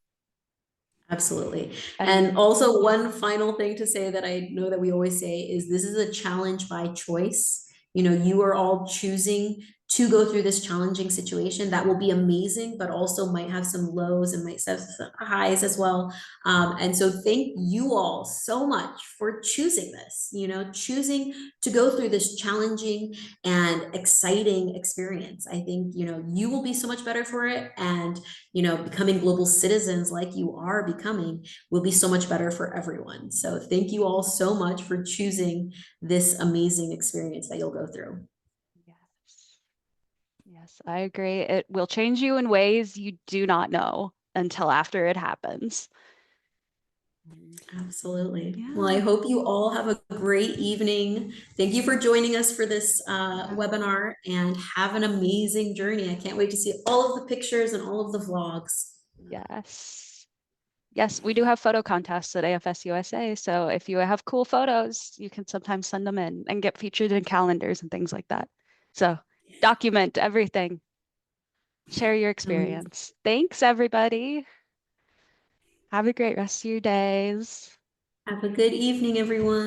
Absolutely. And And also, one final thing to say that I know that we always say is this is a challenge by choice. You are all choosing to go through this challenging situation that will be amazing, but also might have some lows and might have some highs as well. And so, thank you all so much for choosing this, choosing to go through this challenging and exciting experience. I think, you will be so much better for it. And becoming global citizens like you are becoming will be so much better for everyone. So thank you all so much for choosing this amazing experience that you'll go through. yes, yes, I agree. It will change you in ways you do not know until after it happens. And Absolutely. Well, I yeah, hope you all have a great evening. Thank you for joining us for this yeah, webinar and have an amazing journey. I can't wait to see all of the pictures and all of the vlogs. yes. Yes, we do have photo contests at AFS USA. So if you have cool photos, you can sometimes send them in and get featured in calendars and things like that. So document everything, share your Amazing. experience. Thanks, everybody. Have a great rest of your days. Have a good evening, everyone.